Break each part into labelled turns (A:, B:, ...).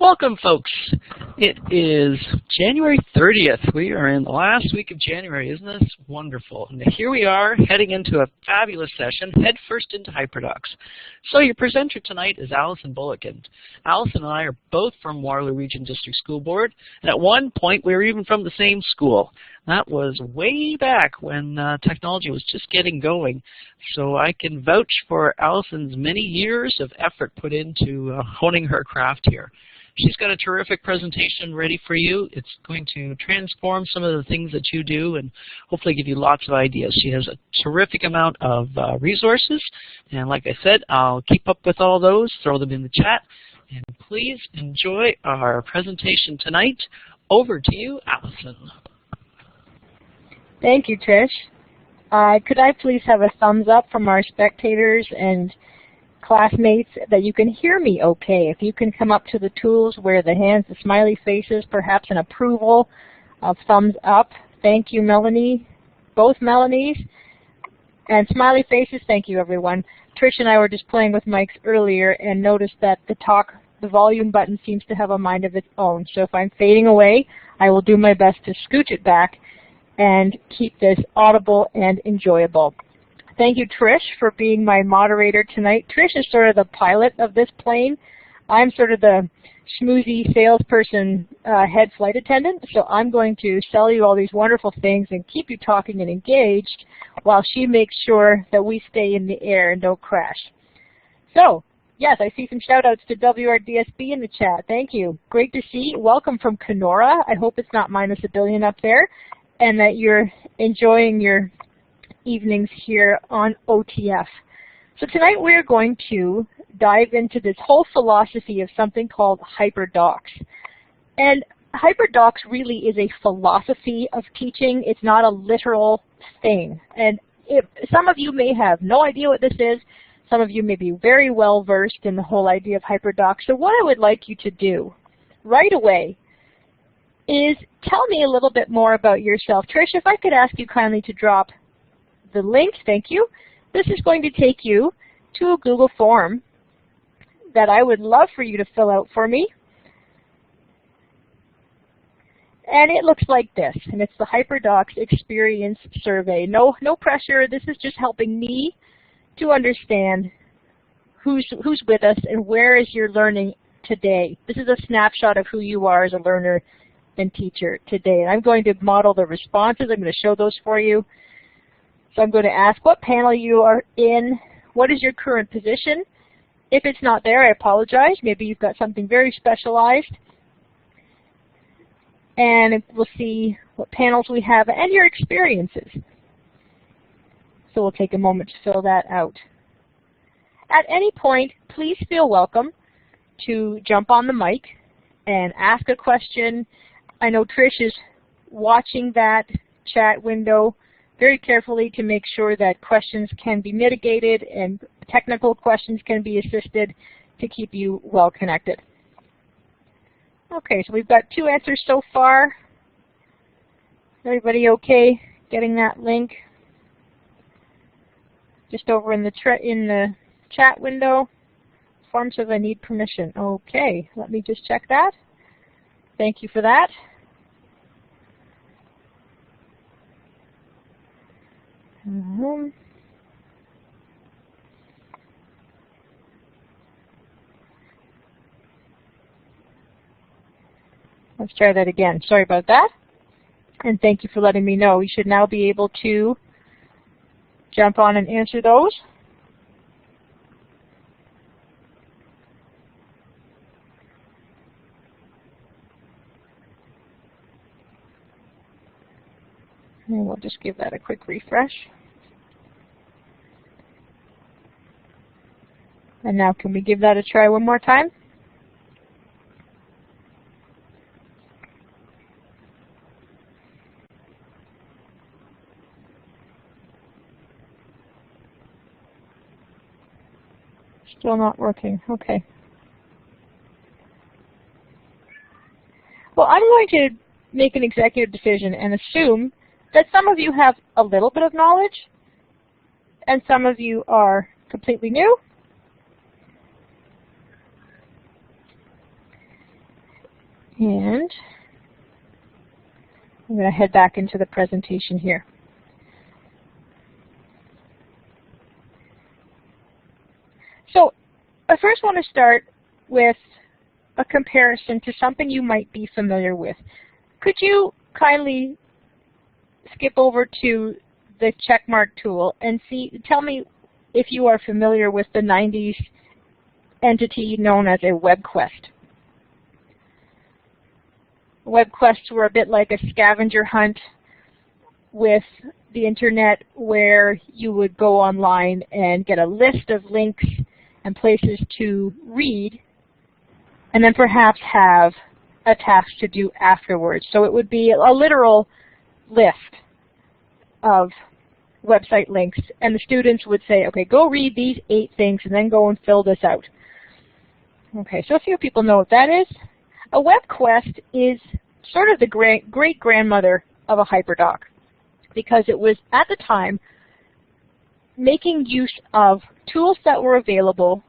A: Welcome, folks. It is January 30th. We are in the last week of January. Isn't this wonderful? And here we are heading into a fabulous session, head first into HyperDocs. So your presenter tonight is Allison Bullock. And Allison and I are both from Waterloo Region District School Board. And at one point, we were even from the same school. That was way back when technology was just getting going. So I can vouch for Allison's many years of effort put into honing her craft here. She's got a terrific presentation ready for you. It's going to transform some of the things that you do and hopefully give you lots of ideas. She has a terrific amount of resources. And like I said, I'll keep up with all those, throw them in the chat. And please enjoy our presentation tonight. Over to you, Allison.
B: Thank you, Trish. Could I please have a thumbs up from our spectators and classmates that you can hear me okay? If you can come up to the tools where the hands, the smiley faces, perhaps an approval of thumbs up. Thank you, Melanie. Both Melanies. And smiley faces, thank you, everyone. Trish and I were just playing with mics earlier and noticed that the volume button seems to have a mind of its own. So if I'm fading away, I will do my best to scooch it back and keep this audible and enjoyable. Thank you, Trish, for being my moderator tonight. Trish is sort of the pilot of this plane. I'm sort of the schmoozy salesperson, head flight attendant, so I'm going to sell you all these wonderful things and keep you talking and engaged while she makes sure that we stay in the air and don't crash. So, yes, I see some shout-outs to WRDSB in the chat. Thank you. Great to see. Welcome from Kenora. I hope it's not minus a billion up there, and that you're enjoying your evenings here on OTF. So tonight we're going to dive into this whole philosophy of something called HyperDocs. And HyperDocs really is a philosophy of teaching. It's not a literal thing. And some of you may have no idea what this is. Some of you may be very well versed in the whole idea of HyperDocs. So what I would like you to do right away is tell me a little bit more about yourself. Trish, if I could ask you kindly to drop the link, thank you. This is going to take you to a Google form that I would love for you to fill out for me. And it looks like this, and it's the HyperDocs Experience Survey. No pressure. This is just helping me to understand who's with us and where is your learning today. This is a snapshot of who you are as a learner and teacher today. And I'm going to model the responses. I'm going to show those for you. So I'm going to ask what panel you are in, what is your current position. If it's not there, I apologize. Maybe you've got something very specialized. And we'll see what panels we have and your experiences. So we'll take a moment to fill that out. At any point, please feel welcome to jump on the mic and ask a question. I know Trish is watching that chat window very carefully to make sure that questions can be mitigated and technical questions can be assisted to keep you well connected. Okay, so we've got 2 answers so far. Everybody okay getting that link? Just over in the chat window. Form says I need permission. Okay, let me just check that. Thank you for that. Let's try that again. Sorry about that. And thank you for letting me know. You should now be able to jump on and answer those. And we'll just give that a quick refresh. And now can we give that a try one more time? Still not working. Okay. Well, I'm going to make an executive decision and assume that some of you have a little bit of knowledge and some of you are completely new. And I'm going to head back into the presentation here. So I first want to start with a comparison to something you might be familiar with. Could you kindly skip over to the checkmark tool and tell me if you are familiar with the 90s entity known as a Webquest. Webquests were a bit like a scavenger hunt with the internet, where you would go online and get a list of links and places to read, and then perhaps have a task to do afterwards. So it would be a literal list of website links, and the students would say, okay, go read these 8 things and then go and fill this out. Okay, so a few people know what that is. A Webquest is sort of the great-grandmother of a HyperDoc, because it was, at the time, making use of tools that were available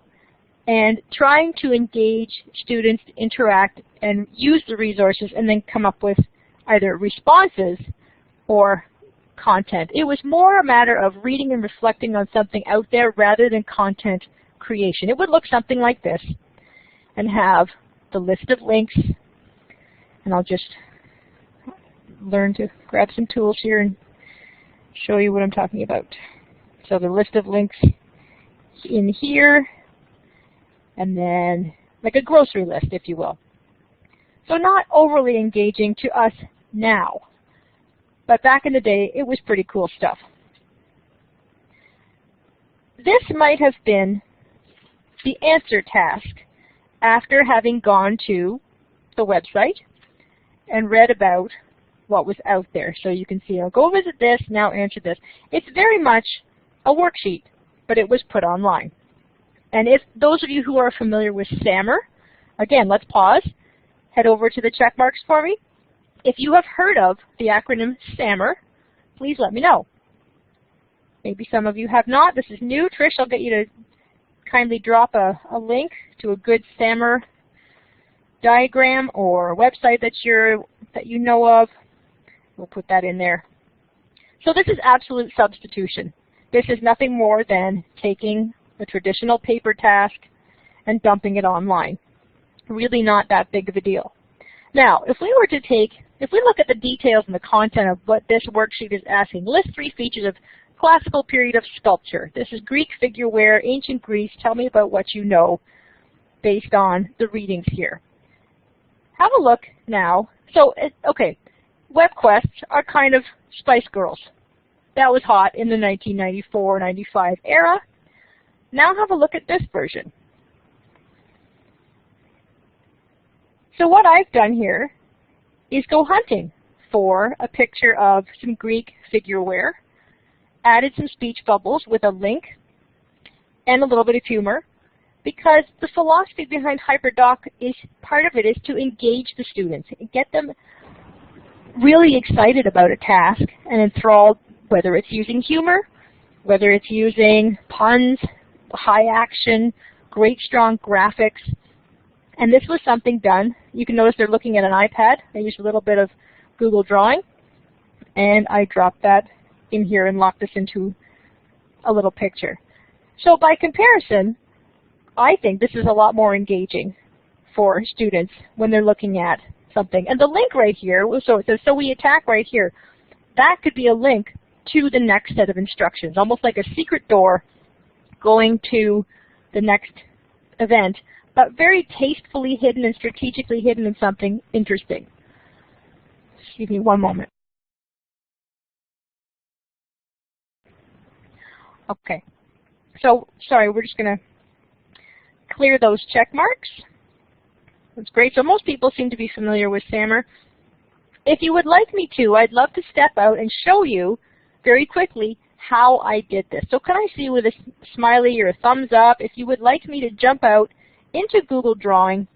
B: and trying to engage students to interact and use the resources and then come up with either responses or content. It was more a matter of reading and reflecting on something out there rather than content creation. It would look something like this and have the list of links, and I'll just learn to grab some tools here and show you what I'm talking about. So the list of links in here, and then like a grocery list, if you will. So not overly engaging to us now, but back in the day, it was pretty cool stuff. This might have been the answer task after having gone to the website and read about what was out there. So you can see, I'll go visit this, now answer this. It's very much a worksheet, but it was put online. And if those of you who are familiar with SAMR, again, let's pause, head over to the check marks for me. If you have heard of the acronym SAMR, please let me know. Maybe some of you have not. This is new. Trish, I'll get you to kindly drop a link to a good SAMR diagram or website that you know of. We'll put that in there. So this is absolute substitution. This is nothing more than taking a traditional paper task and dumping it online. Really not that big of a deal. Now, if we look at the details and the content of what this worksheet is asking, list 3 features of classical period of sculpture. This is Greek figureware, ancient Greece. Tell me about what you know based on the readings here. Have a look now. So, okay, Webquests are kind of Spice Girls. That was hot in the 1994-95 era. Now have a look at this version. So what I've done here is go hunting for a picture of some Greek figureware, added some speech bubbles with a link and a little bit of humor, because the philosophy behind HyperDoc is, part of it is to engage the students, get them really excited about a task and enthralled, whether it's using humor, whether it's using puns, high action, great strong graphics. And this was something done. You can notice they're looking at an iPad. I used a little bit of Google Drawing, and I dropped that in here and locked this into a little picture. So by comparison, I think this is a lot more engaging for students when they're looking at something. And the link right here, so it says, so we attack right here. That could be a link to the next set of instructions, almost like a secret door going to the next event, but very tastefully hidden and strategically hidden in something interesting. Excuse me one moment. Okay, so sorry, we're just going to clear those check marks. That's great. So most people seem to be familiar with SAMR. If you would like me to, I'd love to step out and show you very quickly how I did this. So can I see with a smiley or a thumbs up if you would like me to jump out into Google Drawing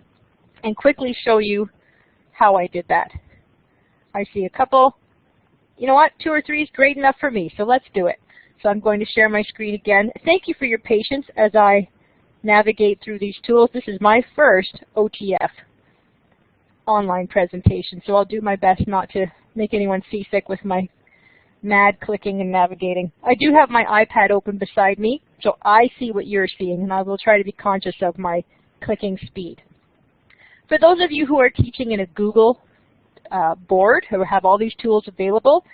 B: and quickly show you how I did that? I see a couple. You know what? 2 or 3 is great enough for me, so let's do it. So I'm going to share my screen again. Thank you for your patience as I navigate through these tools. This is my first OTF online presentation, so I'll do my best not to make anyone seasick with my mad clicking and navigating. I do have my iPad open beside me, so I see what you're seeing, and I will try to be conscious of my clicking speed. For those of you who are teaching in a Google board, who have all these tools available,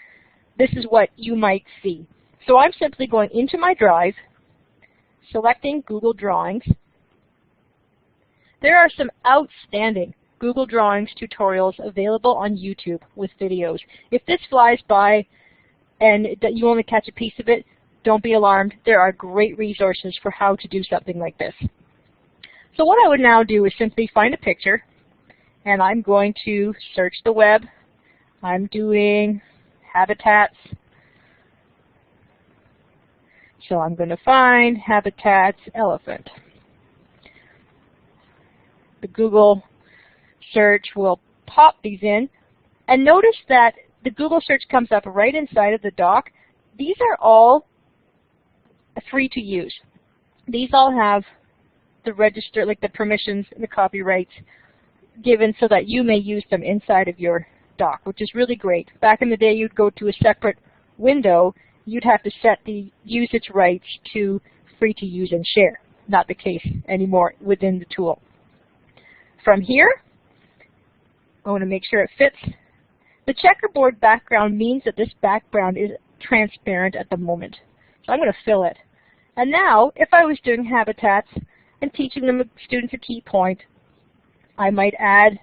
B: this is what you might see. So I'm simply going into my drive, selecting Google Drawings. There are some outstanding Google Drawings tutorials available on YouTube with videos. If this flies by and that you only catch a piece of it, don't be alarmed. There are great resources for how to do something like this. So what I would now do is simply find a picture, and I'm going to search the web. I'm doing habitats. So I'm going to find habitats elephant. The Google search will pop these in, and notice that the Google search comes up right inside of the doc. These are all free to use. These all have the register, like the permissions and the copyrights given so that you may use them inside of your doc, which is really great. Back in the day, you'd go to a separate window. You'd have to set the usage rights to free to use and share. Not the case anymore within the tool. From here, I want to make sure it fits. The checkerboard background means that this background is transparent at the moment. So I'm going to fill it. And now, if I was doing habitats and teaching them students a key point, I might add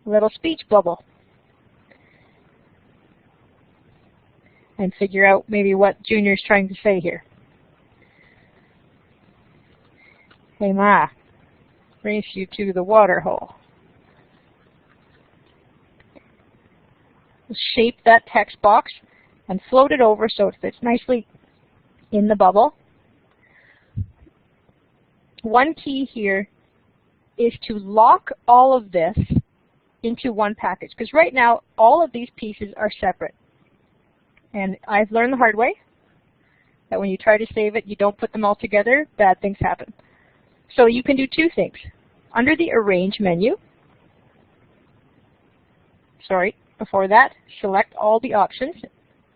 B: a little speech bubble and figure out maybe what Junior's trying to say here. Hey Ma, race you to the water hole. Shape that text box and float it over so it fits nicely in the bubble. One key here is to lock all of this into one package, because right now all of these pieces are separate. And I've learned the hard way that when you try to save it, you don't put them all together, bad things happen. So you can do two things. Under the Arrange menu, before that, select all the options.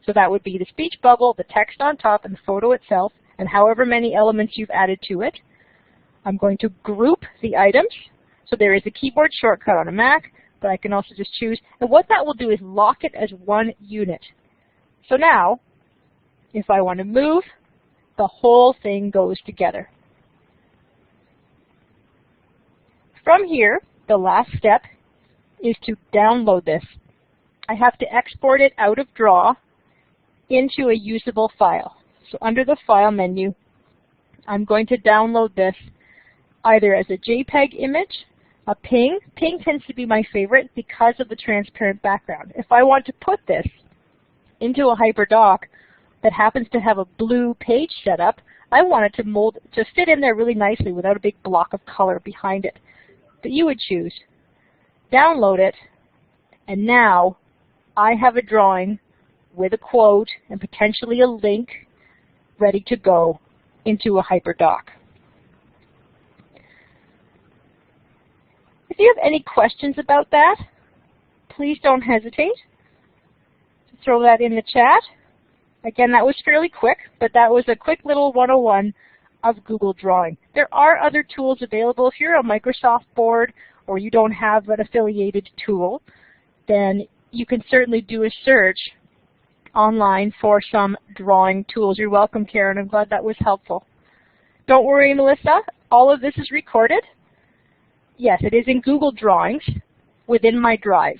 B: So that would be the speech bubble, the text on top, and the photo itself, and however many elements you've added to it. I'm going to group the items. So there is a keyboard shortcut on a Mac, but I can also just choose. And what that will do is lock it as one unit. So now, if I want to move, the whole thing goes together. From here, the last step is to download this. I have to export it out of Draw into a usable file. So under the File menu, I'm going to download this either as a JPEG image, a PNG. PNG tends to be my favorite because of the transparent background. If I want to put this into a HyperDoc that happens to have a blue page setup, I want it to fit in there really nicely without a big block of color behind it. But you would choose. Download it, and now I have a drawing with a quote and potentially a link ready to go into a HyperDoc. If you have any questions about that, please don't hesitate to throw that in the chat. Again, that was fairly quick, but that was a quick little 101 of Google Drawing. There are other tools available. If you're a Microsoft board or you don't have an affiliated tool, then you can certainly do a search online for some drawing tools. You're welcome, Karen. I'm glad that was helpful. Don't worry, Melissa. All of this is recorded. Yes, it is in Google Drawings within my drive.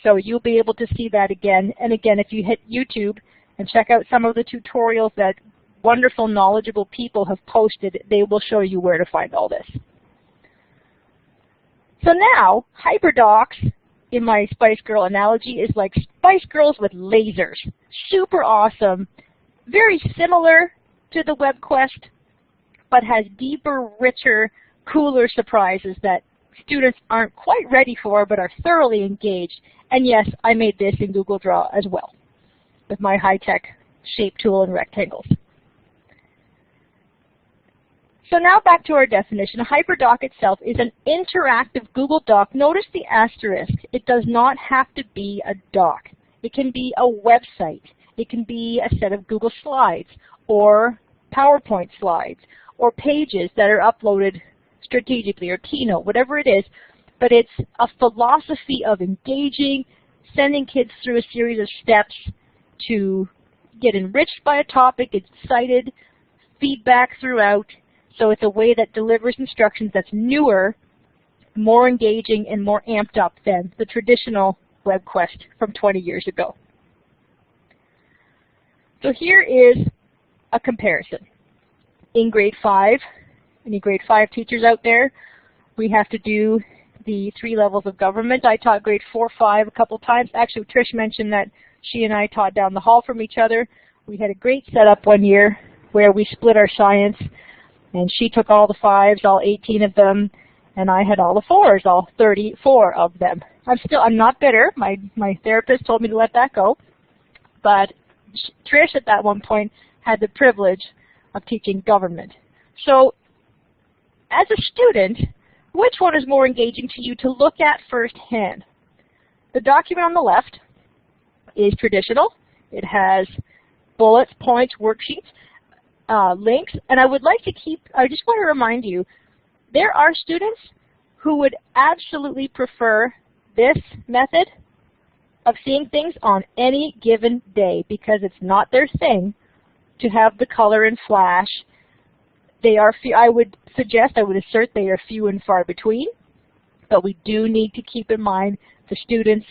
B: So you'll be able to see that again. And again, if you hit YouTube and check out some of the tutorials that wonderful, knowledgeable people have posted, they will show you where to find all this. So now, HyperDocs, in my Spice Girl analogy, is like Spice Girls with lasers. Super awesome. Very similar to the Webquest, but has deeper, richer, cooler surprises that students aren't quite ready for, but are thoroughly engaged. And yes, I made this in Google Draw as well, with my high-tech shape tool and rectangles. So now back to our definition. A HyperDoc itself is an interactive Google Doc. Notice the asterisk. It does not have to be a doc. It can be a website. It can be a set of Google Slides or PowerPoint slides or pages that are uploaded strategically or Keynote, whatever it is. But it's a philosophy of engaging, sending kids through a series of steps to get enriched by a topic, get excited, feedback throughout. So it's a way that delivers instructions that's newer, more engaging, and more amped up than the traditional Webquest from 20 years ago. So here is a comparison. In grade 5, any grade 5 teachers out there, we have to do the 3 levels of government. I taught grade 4, 5 a couple times. Actually, Trish mentioned that she and I taught down the hall from each other. We had a great setup one year where we split our science, and she took all the 5s, all 18 of them, and I had all the 4s, all 34 of them. I'm not bitter. My therapist told me to let that go, but Trish at that one point had the privilege of teaching government. So as a student, which one is more engaging to you to look at firsthand? The document on the left is traditional. It has bullets, points, worksheets, links, and I just want to remind you, there are students who would absolutely prefer this method of seeing things on any given day because it's not their thing to have the color and flash. I would assert they are few and far between, but we do need to keep in mind the students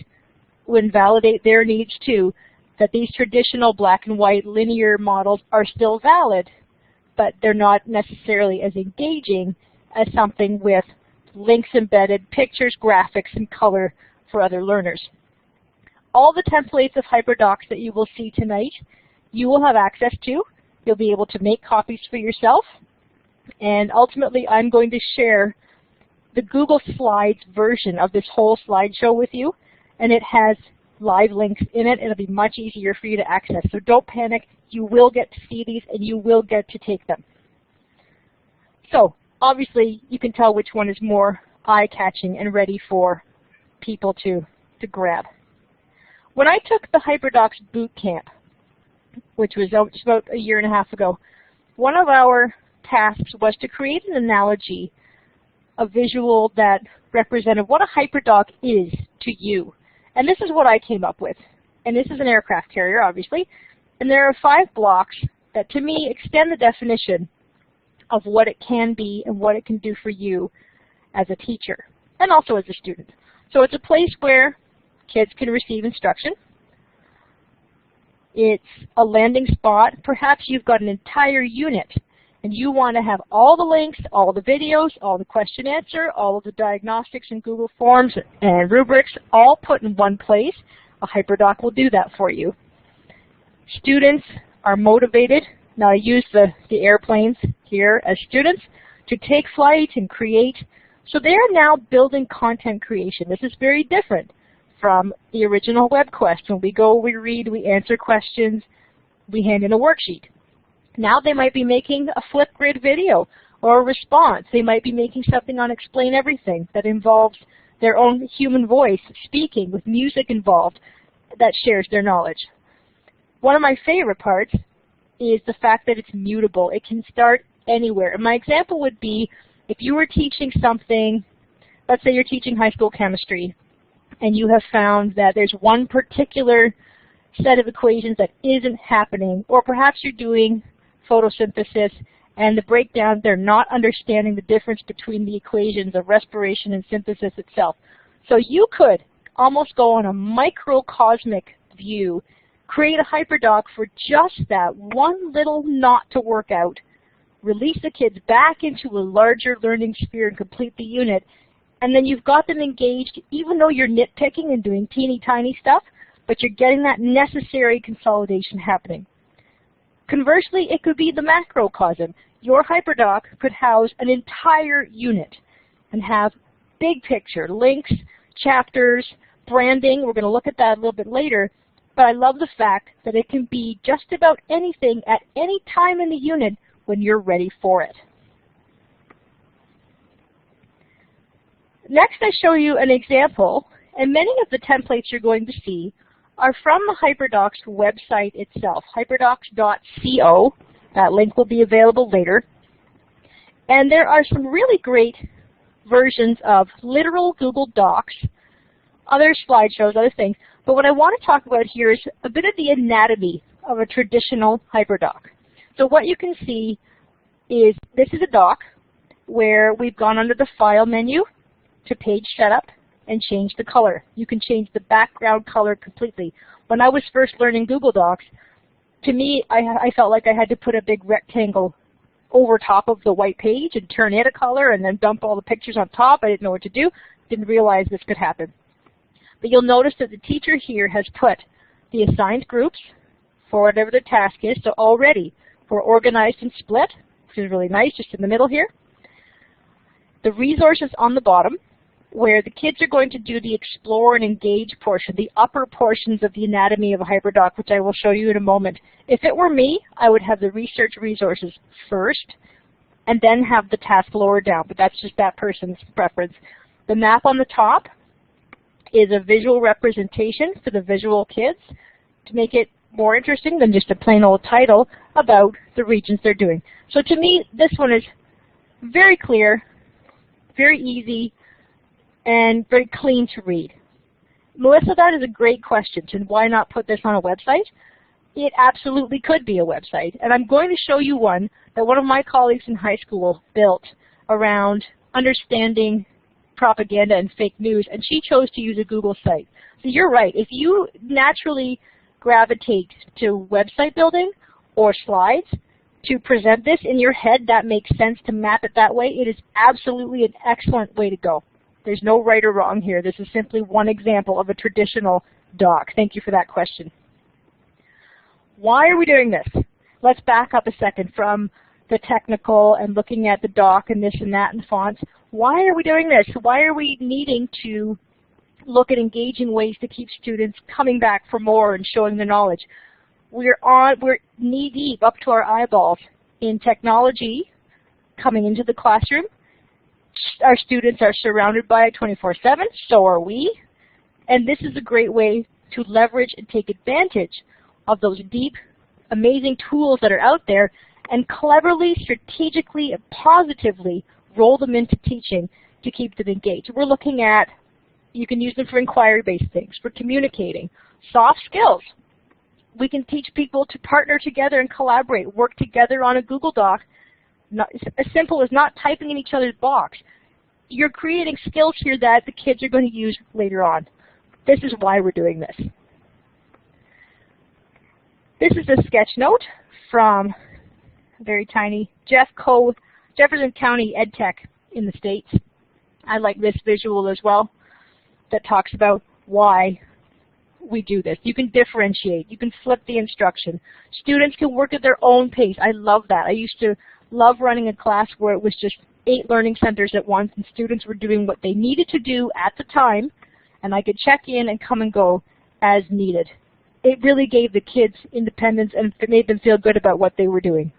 B: would validate their needs too, that these traditional black and white linear models are still valid, but they're not necessarily as engaging as something with links embedded, pictures, graphics, and color for other learners. All the templates of HyperDocs that you will see tonight, you will have access to. You'll be able to make copies for yourself. And ultimately, I'm going to share the Google Slides version of this whole slideshow with you, and it has live links in it. It'll be much easier for you to access. So don't panic. You will get to see these, and you will get to take them. So obviously, you can tell which one is more eye-catching and ready for people to grab. When I took the HyperDocs boot camp, which was just about a year and a half ago, one of our tasks was to create an analogy, a visual that represented what a HyperDoc is to you. And this is what I came up with. And this is an aircraft carrier, obviously. And there are 5 blocks that, to me, extend the definition of what it can be and what it can do for you as a teacher and also as a student. So it's a place where kids can receive instruction. It's a landing spot. Perhaps you've got an entire unit and you want to have all the links, all the videos, all the question answer, all of the diagnostics and Google Forms and rubrics all put in one place. A HyperDoc will do that for you. Students are motivated. Now I use the airplanes here as students to take flight and create. So they are now building content creation. This is very different from the original Webquest. When we go, we read, we answer questions, we hand in a worksheet. Now they might be making a Flipgrid video or a response. They might be making something on Explain Everything that involves their own human voice speaking with music involved that shares their knowledge. One of my favorite parts is the fact that it's mutable. It can start anywhere. And my example would be if you were teaching something, let's say you're teaching high school chemistry, and you have found that there's one particular set of equations that isn't happening, or perhaps you're doing photosynthesis and the breakdown, they're not understanding the difference between the equations of respiration and synthesis itself. So you could almost go on a microcosmic view, create a HyperDoc for just that one little knot to work out, release the kids back into a larger learning sphere and complete the unit, and then you've got them engaged even though you're nitpicking and doing teeny tiny stuff, but you're getting that necessary consolidation happening. Conversely, it could be the macrocosm. Your HyperDoc could house an entire unit and have big picture, links, chapters, branding. We're going to look at that a little bit later, but I love the fact that it can be just about anything at any time in the unit when you're ready for it. next I show you an example, and many of the templates you're going to see are from the HyperDocs website itself, hyperdocs.co. That link will be available later. And there are some really great versions of literal Google Docs, other slideshows, other things. But what I want to talk about here is a bit of the anatomy of a traditional HyperDoc. So what you can see is this is a doc where we've gone under the File menu to Page Setup and change the color. You can change the background color completely. When I was first learning Google Docs, to me, I felt like I had to put a big rectangle over top of the white page and turn it a color and then dump all the pictures on top. I didn't know what to do. Didn't realize this could happen. But you'll notice that the teacher here has put the assigned groups for whatever the task is. So already we're organized and split, which is really nice, just in the middle here. The resources on the bottom, where the kids are going to do the explore and engage portion, the upper portions of the anatomy of a HyperDoc, which I will show you in a moment. If it were me, I would have the research resources first and then have the task lower down, but that's just that person's preference. The map on the top is a visual representation for the visual kids to make it more interesting than just a plain old title about the regions they're doing. So to me, this one is very clear, very easy, and very clean to read. Melissa, that is a great question. And why not put this on a website? It absolutely could be a website. And I'm going to show you one that one of my colleagues in high school built around understanding propaganda and fake news, and she chose to use a Google site. So you're right. If you naturally gravitate to website building or slides to present this in your head, that makes sense to map it that way. It is absolutely an excellent way to go. There's no right or wrong here. This is simply one example of a traditional doc. Thank you for that question. Why are we doing this? Let's back up a second from the technical and looking at the doc and this and that and fonts. Why are we doing this? Why are we needing to look at engaging ways to keep students coming back for more and showing their knowledge? We're knee-deep up to our eyeballs in technology coming into the classroom. Our students are surrounded by it 24/7, so are we. And this is a great way to leverage and take advantage of those deep, amazing tools that are out there and cleverly, strategically, and positively roll them into teaching to keep them engaged. We're looking at, you can use them for inquiry-based things, for communicating, soft skills. We can teach people to partner together and collaborate, work together on a Google Doc. Not, as simple as not typing in each other's box. You're creating skills here that the kids are going to use later on. This is why we're doing this. This is a sketch note from a very tiny Jefferson County EdTech in the States. I like this visual as well that talks about why we do this. You can differentiate. You can flip the instruction. Students can work at their own pace. I love that. I used to love running a class where it was just 8 learning centers at once and students were doing what they needed to do at the time, and I could check in and come and go as needed. It really gave the kids independence and it made them feel good about what they were doing.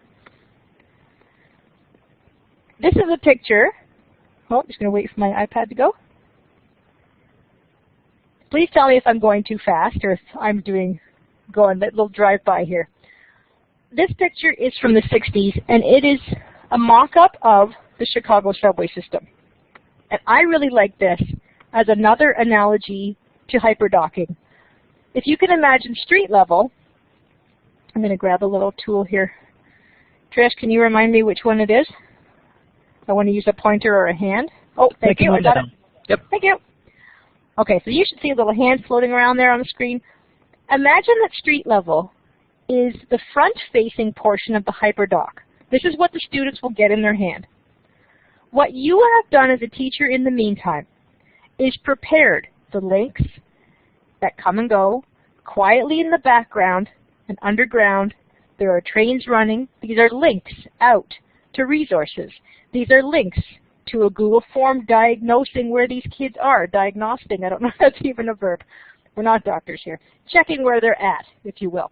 B: This is a picture. Oh, I'm just going to wait for my iPad to go. Please tell me if I'm going too fast or if I'm going a little drive-by here. This picture is from the 60s, and it is a mock-up of the Chicago subway system. And I really like this as another analogy to hyperdocking. If you can imagine street level, I'm going to grab a little tool here. Trish, can you remind me which one it is? I want to use a pointer or a hand. Oh, thank you. I got it.
A: Yep.
B: Thank you. Okay, so you should see a little hand floating around there on the screen. Imagine that street level is the front-facing portion of the HyperDoc. This is what the students will get in their hand. What you have done as a teacher in the meantime is prepared the links that come and go quietly in the background and underground. There are trains running. These are links out to resources. These are links to a Google form diagnosing where these kids are. Diagnosing, I don't know if that's even a verb. We're not doctors here. Checking where they're at, if you will.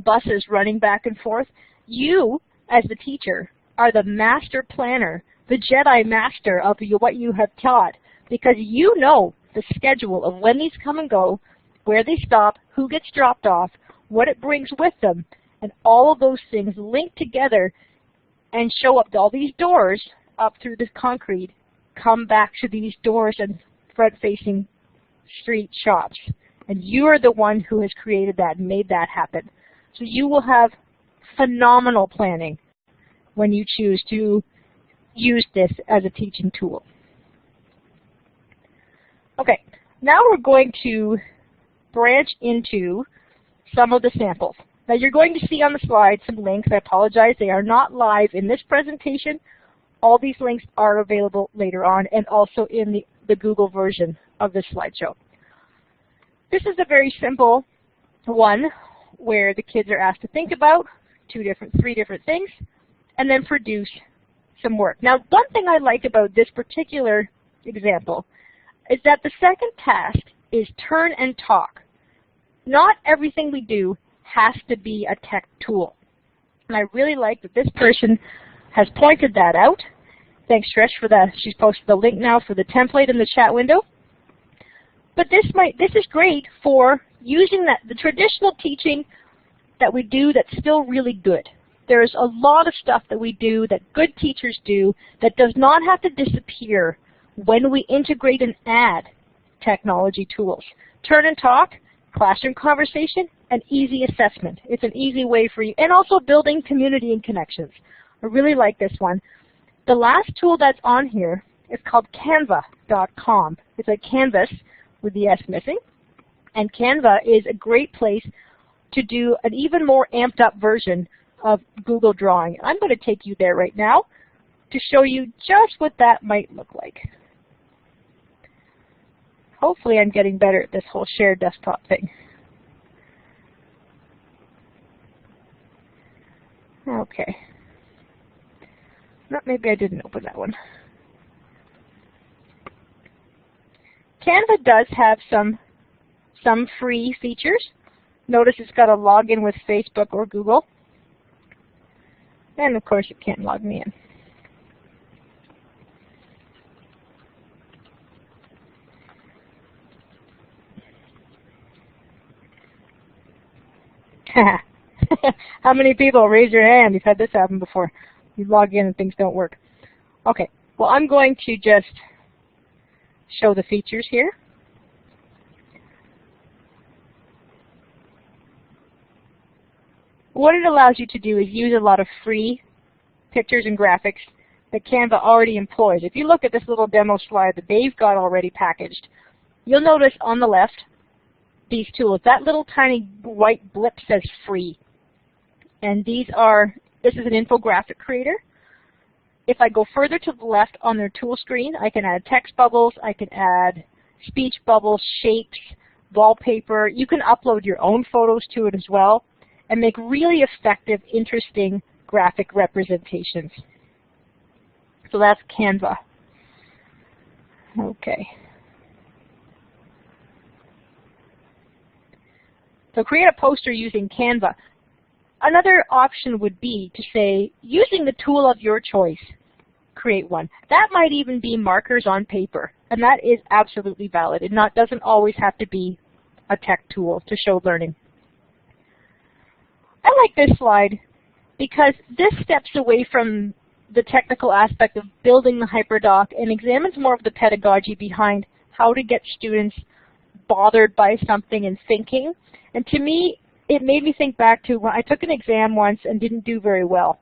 B: Buses running back and forth. You, as the teacher, are the master planner, the Jedi master of what you have taught because you know the schedule of when these come and go, where they stop, who gets dropped off, what it brings with them, and all of those things link together and show up. All these doors up through this concrete come back to these doors and front-facing street shops. And you are the one who has created that and made that happen. So you will have phenomenal planning when you choose to use this as a teaching tool. Okay, now we're going to branch into some of the samples. Now you're going to see on the slide some links. I apologize, they are not live in this presentation. All these links are available later on and also in the Google version of this slideshow. This is a very simple one where the kids are asked to think about three different things and then produce some work. Now, one thing I like about this particular example is that the second task is turn and talk. Not everything we do has to be a tech tool. And I really like that this person has pointed that out. Thanks, Trish, for that. She's posted the link now for the template in the chat window. But this is great for using the traditional teaching that we do that's still really good. There's a lot of stuff that we do that good teachers do that does not have to disappear when we integrate and add technology tools. Turn and talk, classroom conversation, and easy assessment. It's an easy way for you, and also building community and connections. I really like this one. The last tool that's on here is called canva.com. It's a canvas with the S missing, and Canva is a great place to do an even more amped up version of Google Drawing. I'm going to take you there right now to show you just what that might look like. Hopefully I'm getting better at this whole shared desktop thing. Okay. No, maybe I didn't open that one. Canva does have some free features. Notice it's got a login with Facebook or Google. And of course it can't log me in. How many people, raise your hand, you've had this happen before. You log in and things don't work. Okay, well I'm going to just show the features here. What it allows you to do is use a lot of free pictures and graphics that Canva already employs. If you look at this little demo slide that they've got already packaged, you'll notice on the left these tools. That little tiny white blip says free. And this is an infographic creator. If I go further to the left on their tool screen, I can add text bubbles, I can add speech bubbles, shapes, wallpaper. You can upload your own photos to it as well and make really effective, interesting graphic representations. So that's Canva. Okay. So create a poster using Canva. Another option would be to say, using the tool of your choice, create one. That might even be markers on paper, and that is absolutely valid. It doesn't always have to be a tech tool to show learning. I like this slide because this steps away from the technical aspect of building the HyperDoc and examines more of the pedagogy behind how to get students bothered by something and thinking. And to me, it made me think back to when I took an exam once and didn't do very well.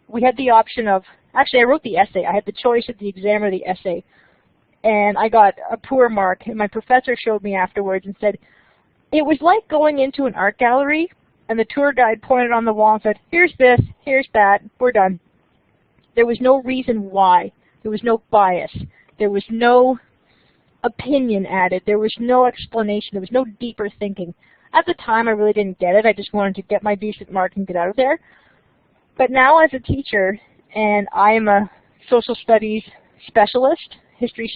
B: We had the option of, actually I wrote the essay. I had the choice of the exam or the essay. And I got a poor mark. And my professor showed me afterwards and said, it was like going into an art gallery and the tour guide pointed on the wall and said, here's this, here's that, we're done. There was no reason why. There was no bias. There was no opinion added. There was no explanation. There was no deeper thinking. At the time, I really didn't get it. I just wanted to get my decent mark and get out of there. But now as a teacher, and I am a social studies specialist, history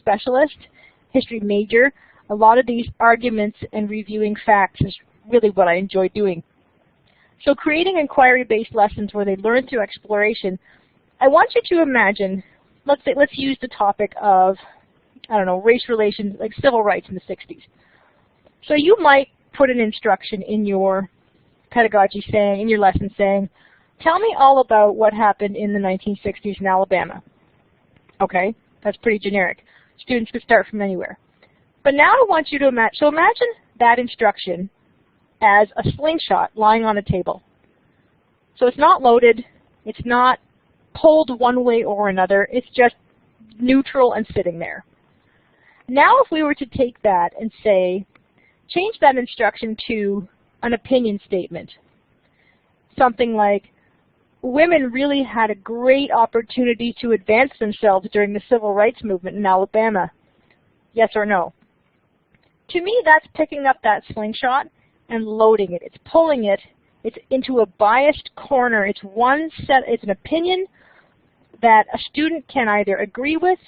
B: major, a lot of these arguments and reviewing facts is really what I enjoy doing. So creating inquiry-based lessons where they learn through exploration, I want you to imagine, let's use the topic of I don't know, race relations, like civil rights in the 60s. So you might put an instruction in your pedagogy saying, in your lesson saying, tell me all about what happened in the 1960s in Alabama. Okay, that's pretty generic. Students could start from anywhere. But now I want you to imagine, so imagine that instruction as a slingshot lying on a table. So it's not loaded, it's not pulled one way or another, it's just neutral and sitting there. Now if we were to take that and say, change that instruction to an opinion statement, something like, women really had a great opportunity to advance themselves during the civil rights movement in Alabama, yes or no? To me, that's picking up that slingshot and loading it. It's pulling it. It's into a biased corner. It's it's an opinion that a student can either agree with,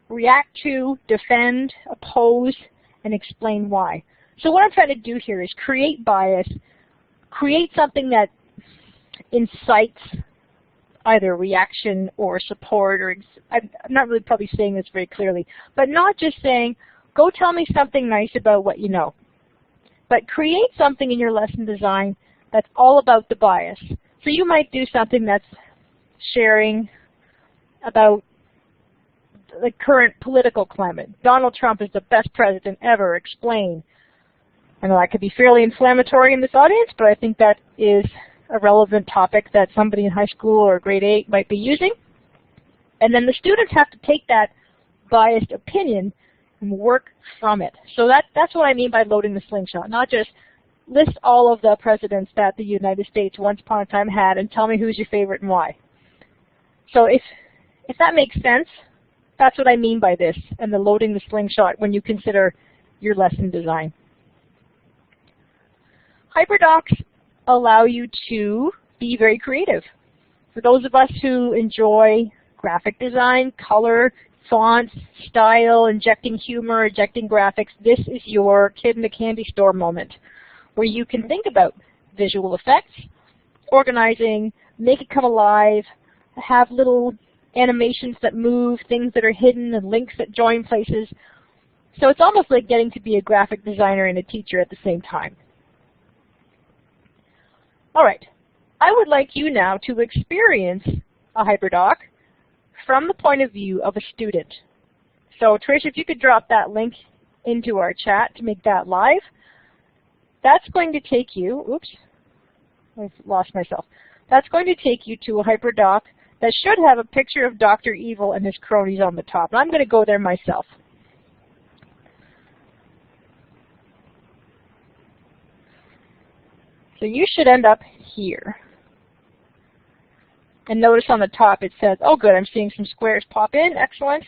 B: react to, defend, oppose, and explain why. So what I'm trying to do here is create bias, create something that incites either reaction or support, or I'm not really probably saying this very clearly, but not just saying, go tell me something nice about what you know, but create something in your lesson design that's all about the bias. So you might do something that's sharing about the current political climate. Donald Trump is the best president ever, explain. I know that could be fairly inflammatory in this audience, but I think that is a relevant topic that somebody in high school or grade 8 might be using. And then the students have to take that biased opinion and work from it. So that's what I mean by loading the slingshot, not just list all of the presidents that the United States once upon a time had and tell me who's your favorite and why. So if that makes sense, that's what I mean by this and the loading the slingshot when you consider your lesson design. HyperDocs allow you to be very creative. For those of us who enjoy graphic design, color, fonts, style, injecting humor, injecting graphics, this is your kid in the candy store moment where you can think about visual effects, organizing, make it come alive, have little animations that move, things that are hidden, and links that join places. So it's almost like getting to be a graphic designer and a teacher at the same time. All right, I would like you now to experience a HyperDoc from the point of view of a student. So Trish, if you could drop that link into our chat to make that live, that's going to take you, oops, I've lost myself. That's going to take you to a HyperDoc that should have a picture of Dr. Evil and his cronies on the top. And I'm going to go there myself. So you should end up here. And notice on the top it says, oh good, I'm seeing some squares pop in, excellent.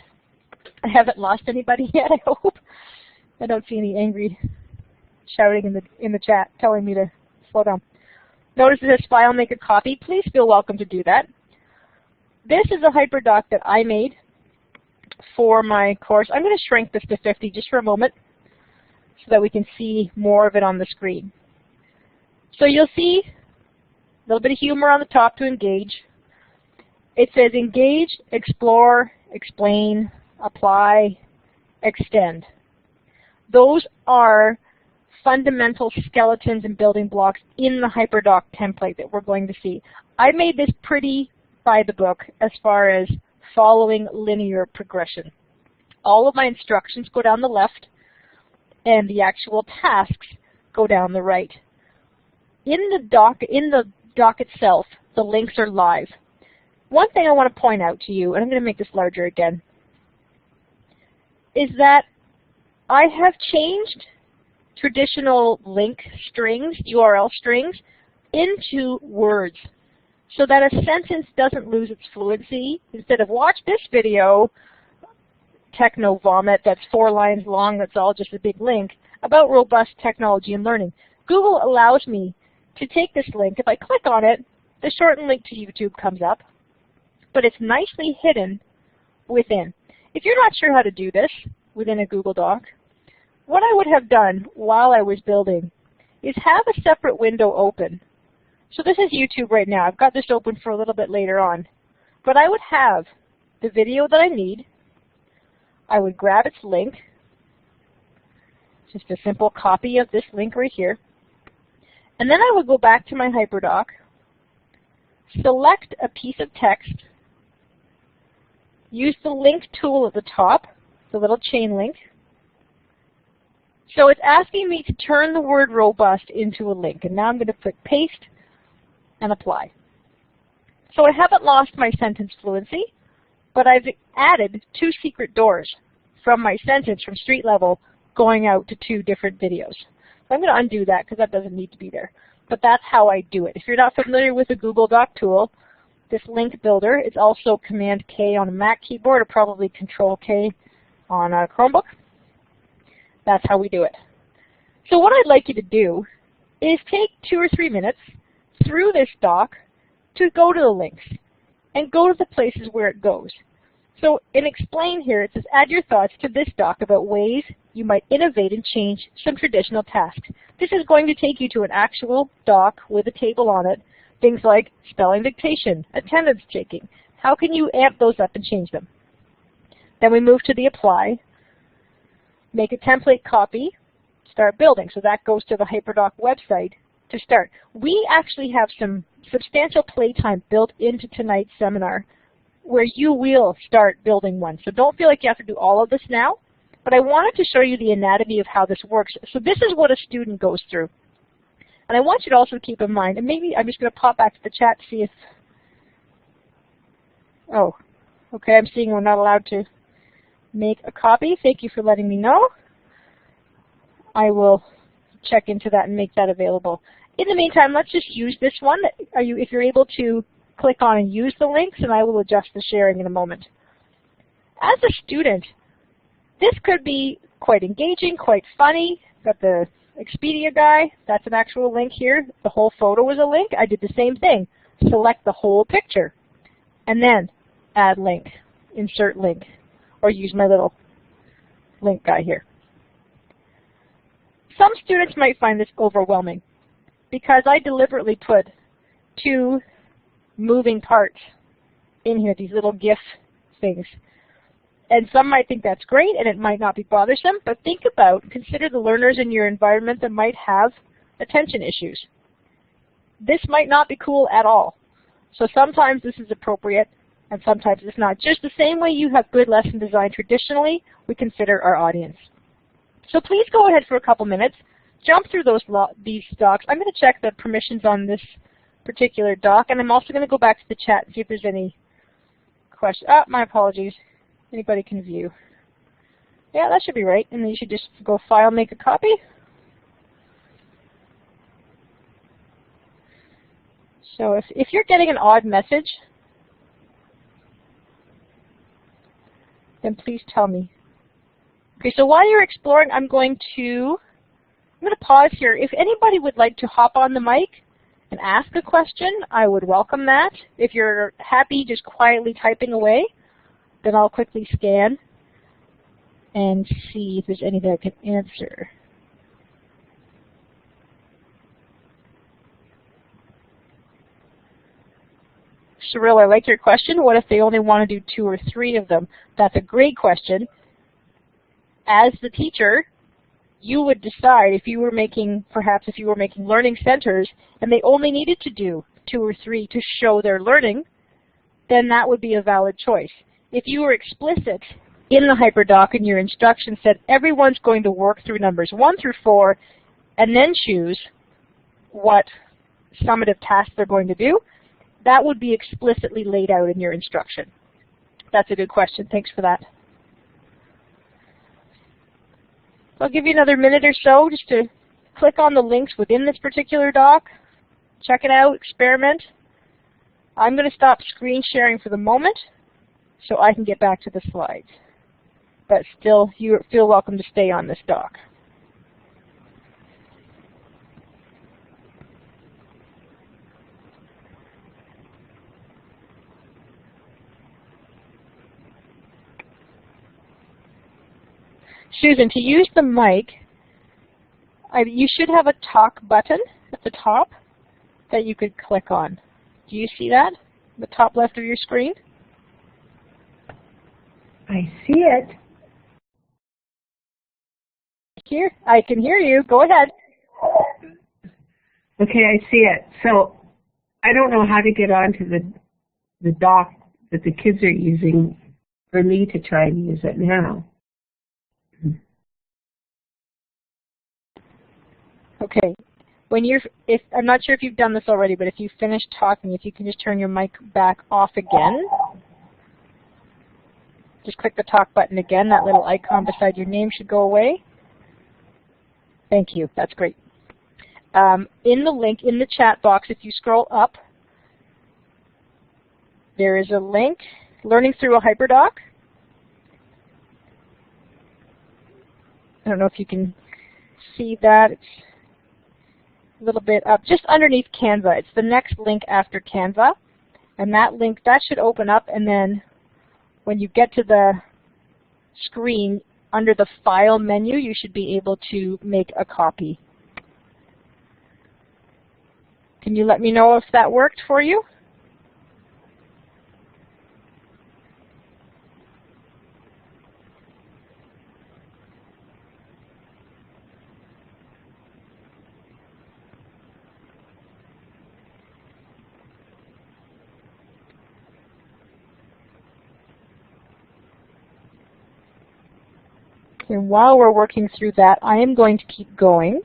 B: I haven't lost anybody yet, I hope. I don't see any angry shouting in the chat telling me to slow down. Notice it says file, make a copy. Please feel welcome to do that. This is a HyperDoc that I made for my course. I'm going to shrink this to 50 just for a moment so that we can see more of it on the screen. So you'll see a little bit of humor on the top to engage. It says engage, explore, explain, apply, extend. Those are fundamental skeletons and building blocks in the HyperDoc template that we're going to see. I made this pretty by the book as far as following linear progression. All of my instructions go down the left and the actual tasks go down the right. In the doc itself, the links are live. One thing I want to point out to you, and I'm going to make this larger again, is that I have changed traditional link strings, URL strings, into words so that a sentence doesn't lose its fluency. Instead of watch this video, techno vomit that's 4 lines long, that's all just a big link, about robust technology and learning. Google allows me to take this link. If I click on it, the shortened link to YouTube comes up, but it's nicely hidden within. If you're not sure how to do this within a Google Doc, what I would have done while I was building is have a separate window open. So this is YouTube right now. I've got this open for a little bit later on. But I would have the video that I need. I would grab its link, just a simple copy of this link right here, and then I would go back to my HyperDoc, select a piece of text, use the link tool at the top, the little chain link. So it's asking me to turn the word robust into a link, and now I'm going to click paste and apply. So I haven't lost my sentence fluency, but I've added 2 secret doors from my sentence from street level going out to 2 different videos. So I'm going to undo that because that doesn't need to be there. But that's how I do it. If you're not familiar with the Google Doc tool, this link builder, it's also Command-K on a Mac keyboard or probably Control-K on a Chromebook. That's how we do it. So what I'd like you to do is take 2 or 3 minutes through this doc to go to the links and go to the places where it goes. So in Explain here, it says, add your thoughts to this doc about ways you might innovate and change some traditional tasks. This is going to take you to an actual doc with a table on it, things like spelling dictation, attendance taking. How can you amp those up and change them? Then we move to the apply, make a template copy, start building. So that goes to the HyperDoc website to start. We actually have some substantial playtime built into tonight's seminar where you will start building one. So don't feel like you have to do all of this now, but I wanted to show you the anatomy of how this works. So this is what a student goes through. And I want you to also keep in mind, and maybe I'm just going to pop back to the chat to see if, oh, okay, I'm seeing we're not allowed to make a copy. Thank you for letting me know. I will check into that and make that available. In the meantime, let's just use this one. If you're able to click on and use the links, and I will adjust the sharing in a moment. As a student, this could be quite engaging, quite funny. Got the Expedia guy, that's an actual link here. The whole photo is a link. I did the same thing. Select the whole picture, and then add link, insert link, or use my little link guy here. Some students might find this overwhelming because I deliberately put 2 moving parts in here, these little GIF things. And some might think that's great and it might not be bothersome, but consider the learners in your environment that might have attention issues. This might not be cool at all. So sometimes this is appropriate and sometimes it's not. Just the same way you have good lesson design traditionally, we consider our audience. So please go ahead for a couple minutes, jump through these docs. I'm going to check the permissions on this particular doc, and I'm also going to go back to the chat and see if there's any questions. My apologies. Anybody can view. Yeah, that should be right. And then you should just go File, Make a Copy. So if you're getting an odd message, then please tell me. Okay, so while you're exploring, I'm going to pause here. If anybody would like to hop on the mic and ask a question, I would welcome that. If you're happy just quietly typing away, then I'll quickly scan and see if there's anything I can answer. Cyril, I like your question. What if they only want to do 2 or 3 of them? That's a great question. As the teacher, you would decide if you were making, perhaps if you were making learning centers and they only needed to do 2 or 3 to show their learning, then that would be a valid choice. If you were explicit in the HyperDoc and your instructions said everyone's going to work through numbers 1 through 4 and then choose what summative tasks they're going to do, that would be explicitly laid out in your instruction. That's a good question. Thanks for that. I'll give you another minute or so just to click on the links within this particular doc, check it out, experiment. I'm going to stop screen sharing for the moment so I can get back to the slides. But still, you feel welcome to stay on this doc. Susan, to use the mic, you should have a talk button at the top that you could click on. Do you see that? The top left of your screen?
C: I see it.
B: Here, I can hear you. Go ahead.
C: Okay, I see it. So I don't know how to get onto the doc that the kids are using for me to try and use it now.
B: Okay. I'm not sure if you've done this already, but if you finish talking, if you can just turn your mic back off again. Just click the talk button again. That little icon beside your name should go away. Thank you. That's great. In the link in the chat box, if you scroll up, there is a link, Learning Through a HyperDoc. I don't know if you can see that. It's a little bit up, just underneath Canva. It's the next link after Canva. And that link, that should open up, and then when you get to the screen, under the File menu, you should be able to make a copy. Can you let me know if that worked for you? And while we're working through that, I am going to keep going.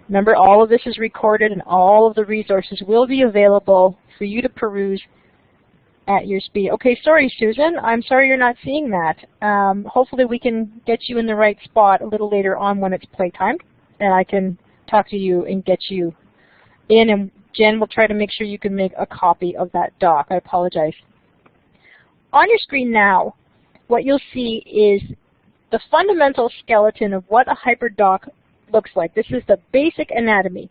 B: Remember, all of this is recorded and all of the resources will be available for you to peruse at your speed. Okay, sorry, Susan. I'm sorry you're not seeing that. Hopefully we can get you in the right spot a little later on when it's playtime, and I can talk to you and get you in, and Jen will try to make sure you can make a copy of that doc. I apologize. On your screen now, what you'll see is the fundamental skeleton of what a HyperDoc looks like. This is the basic anatomy.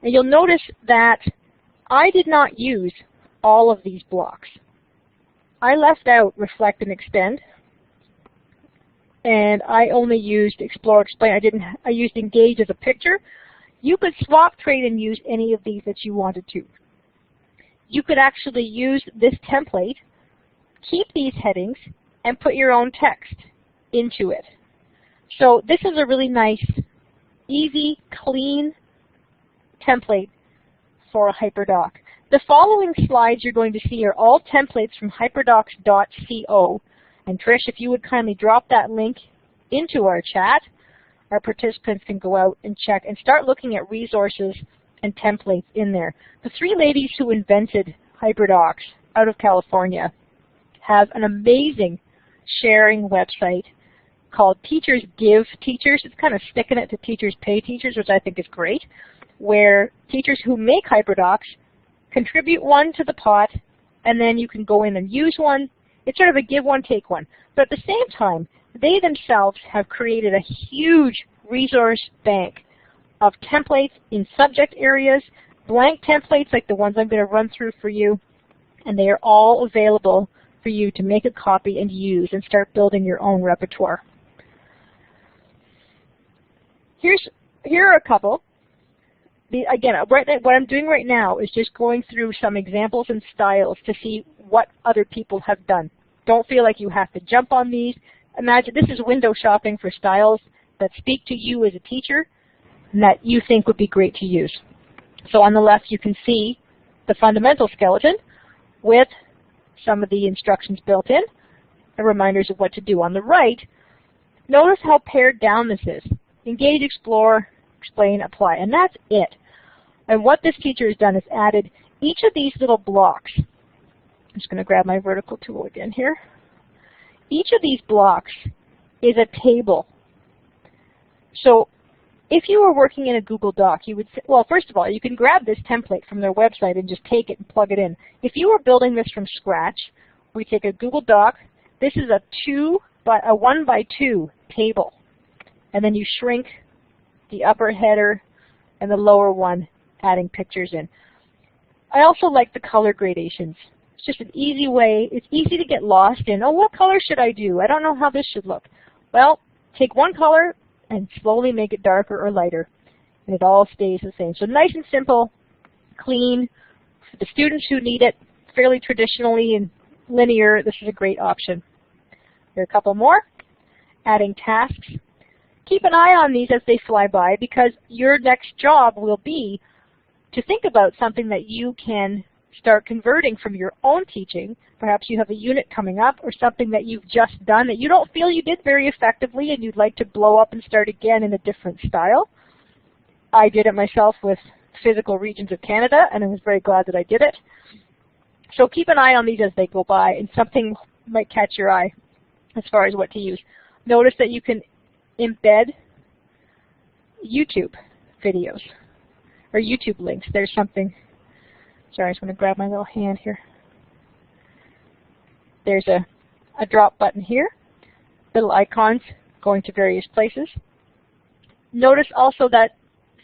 B: And you'll notice that I did not use all of these blocks. I left out Reflect and Extend, and I only used Explore, Explain. I used Engage as a picture. You could swap, trade, and use any of these that you wanted to. You could actually use this template, keep these headings, and put your own text into it. So this is a really nice, easy, clean template for a HyperDoc. The following slides you're going to see are all templates from hyperdocs.co. And Trish, if you would kindly drop that link into our chat, our participants can go out and check and start looking at resources and templates in there. The three ladies who invented HyperDocs out of California have an amazing sharing website called Teachers Give Teachers. It's kind of sticking it to Teachers Pay Teachers, which I think is great, where teachers who make HyperDocs contribute one to the pot, and then you can go in and use one. It's sort of a give one, take one. But at the same time, they themselves have created a huge resource bank of templates in subject areas, blank templates like the ones I'm going to run through for you, and they are all available for you to make a copy and use and start building your own repertoire. Here are a couple. Again, what I'm doing right now is just going through some examples and styles to see what other people have done. Don't feel like you have to jump on these. Imagine this is window shopping for styles that speak to you as a teacher and that you think would be great to use. So on the left you can see the fundamental skeleton with some of the instructions built in and reminders of what to do. On the right, notice how pared down this is. Engage, Explore, Explain, Apply, and that's it. And what this teacher has done is added each of these little blocks. I'm just going to grab my vertical tool again here. Each of these blocks is a table. So if you were working in a Google Doc, you would say, well, first of all, you can grab this template from their website and just take it and plug it in. If you were building this from scratch, we take a Google Doc. This is a 1 by 2 table. And then you shrink the upper header and the lower one, adding pictures in. I also like the color gradations. It's just an easy way. It's easy to get lost in, oh, what color should I do? I don't know how this should look. Well, take one color and slowly make it darker or lighter, and it all stays the same. So nice and simple, clean. For the students who need it, fairly traditionally and linear, this is a great option. Here are a couple more. Adding tasks. Keep an eye on these as they fly by, because your next job will be to think about something that you can start converting from your own teaching. Perhaps you have a unit coming up or something that you've just done that you don't feel you did very effectively and you'd like to blow up and start again in a different style. I did it myself with physical regions of Canada, and I was very glad that I did it. So keep an eye on these as they go by, and something might catch your eye as far as what to use. Notice that you can embed YouTube videos or YouTube links. There's something. Sorry, I just want to grab my little hand here. There's a drop button here, little icons going to various places. Notice also that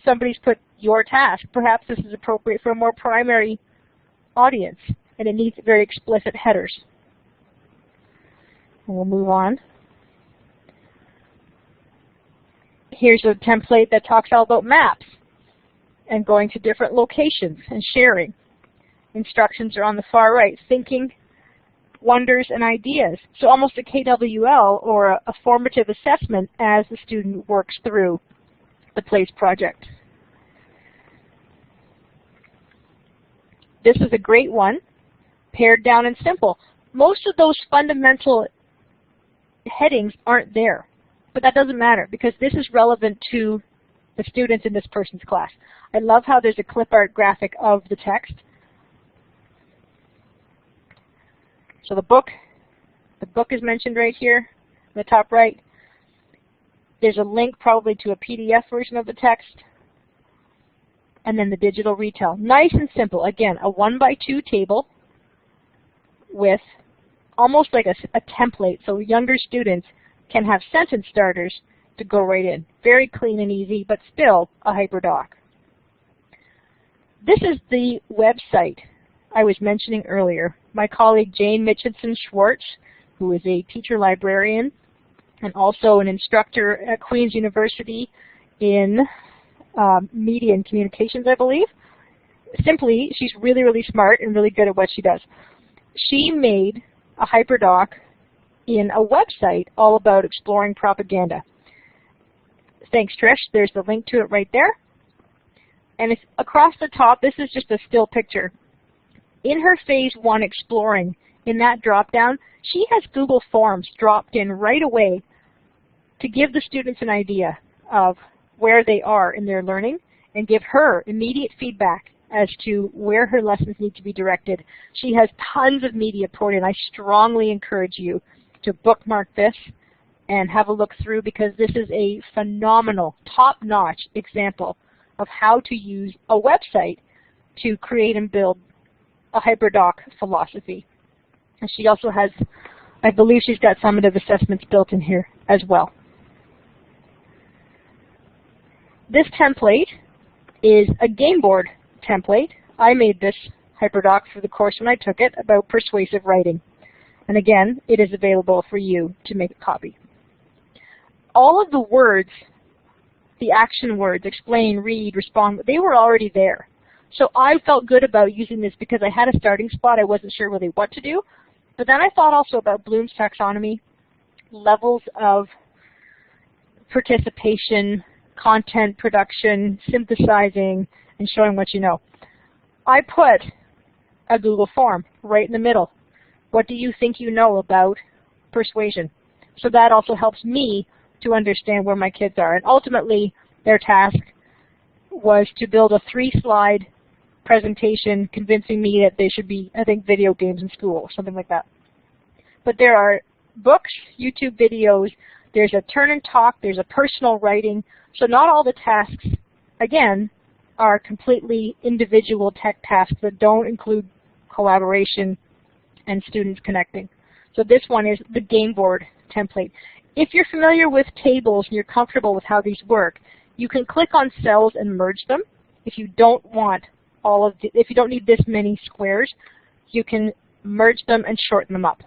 B: somebody's put your task. Perhaps this is appropriate for a more primary audience, and it needs very explicit headers. And we'll move on. Here's a template that talks all about maps and going to different locations and sharing. Instructions are on the far right, thinking, wonders, and ideas. So almost a KWL, or a formative assessment as the student works through the PLACE project. This is a great one, pared down and simple. Most of those fundamental headings aren't there, but that doesn't matter because this is relevant to the students in this person's class. I love how there's a clip art graphic of the text. So the book is mentioned right here in the top right. There's a link probably to a PDF version of the text, and then the digital retail. Nice and simple. Again, a 1x2 table with almost like a template, so younger students can have sentence starters to go right in. Very clean and easy, but still a HyperDoc. This is the website I was mentioning earlier. My colleague Jane Mitchinson Schwartz, who is a teacher librarian and also an instructor at Queen's University in media and communications, I believe. Simply, she's really, really smart and really good at what she does. She made a HyperDoc in a website all about exploring propaganda. Thanks, Trish. There's the link to it right there. And it's across the top, this is just a still picture. In her Phase 1 Exploring, in that drop-down, she has Google Forms dropped in right away to give the students an idea of where they are in their learning and give her immediate feedback as to where her lessons need to be directed. She has tons of media poured in. I strongly encourage you to bookmark this and have a look through, because this is a phenomenal, top-notch example of how to use a website to create and build a HyperDoc philosophy. And she also has, I believe she's got summative assessments built in here as well. This template is a game board template. I made this HyperDoc for the course when I took it about persuasive writing. And again, it is available for you to make a copy. All of the words, the action words, explain, read, respond, they were already there. So I felt good about using this because I had a starting spot. I wasn't sure really what to do. But then I thought also about Bloom's taxonomy, levels of participation, content production, synthesizing, and showing what you know. I put a Google form right in the middle. What do you think you know about persuasion? So that also helps me to understand where my kids are. And ultimately, their task was to build a 3-slide presentation convincing me that they should be, I think, video games in school, or something like that. But there are books, YouTube videos, there's a turn and talk, there's a personal writing. So not all the tasks, again, are completely individual tech tasks that don't include collaboration and students connecting. So this one is the game board template. If you're familiar with tables and you're comfortable with how these work, you can click on cells and merge them. If you don't want all of if you don't need this many squares, you can merge them and shorten them up.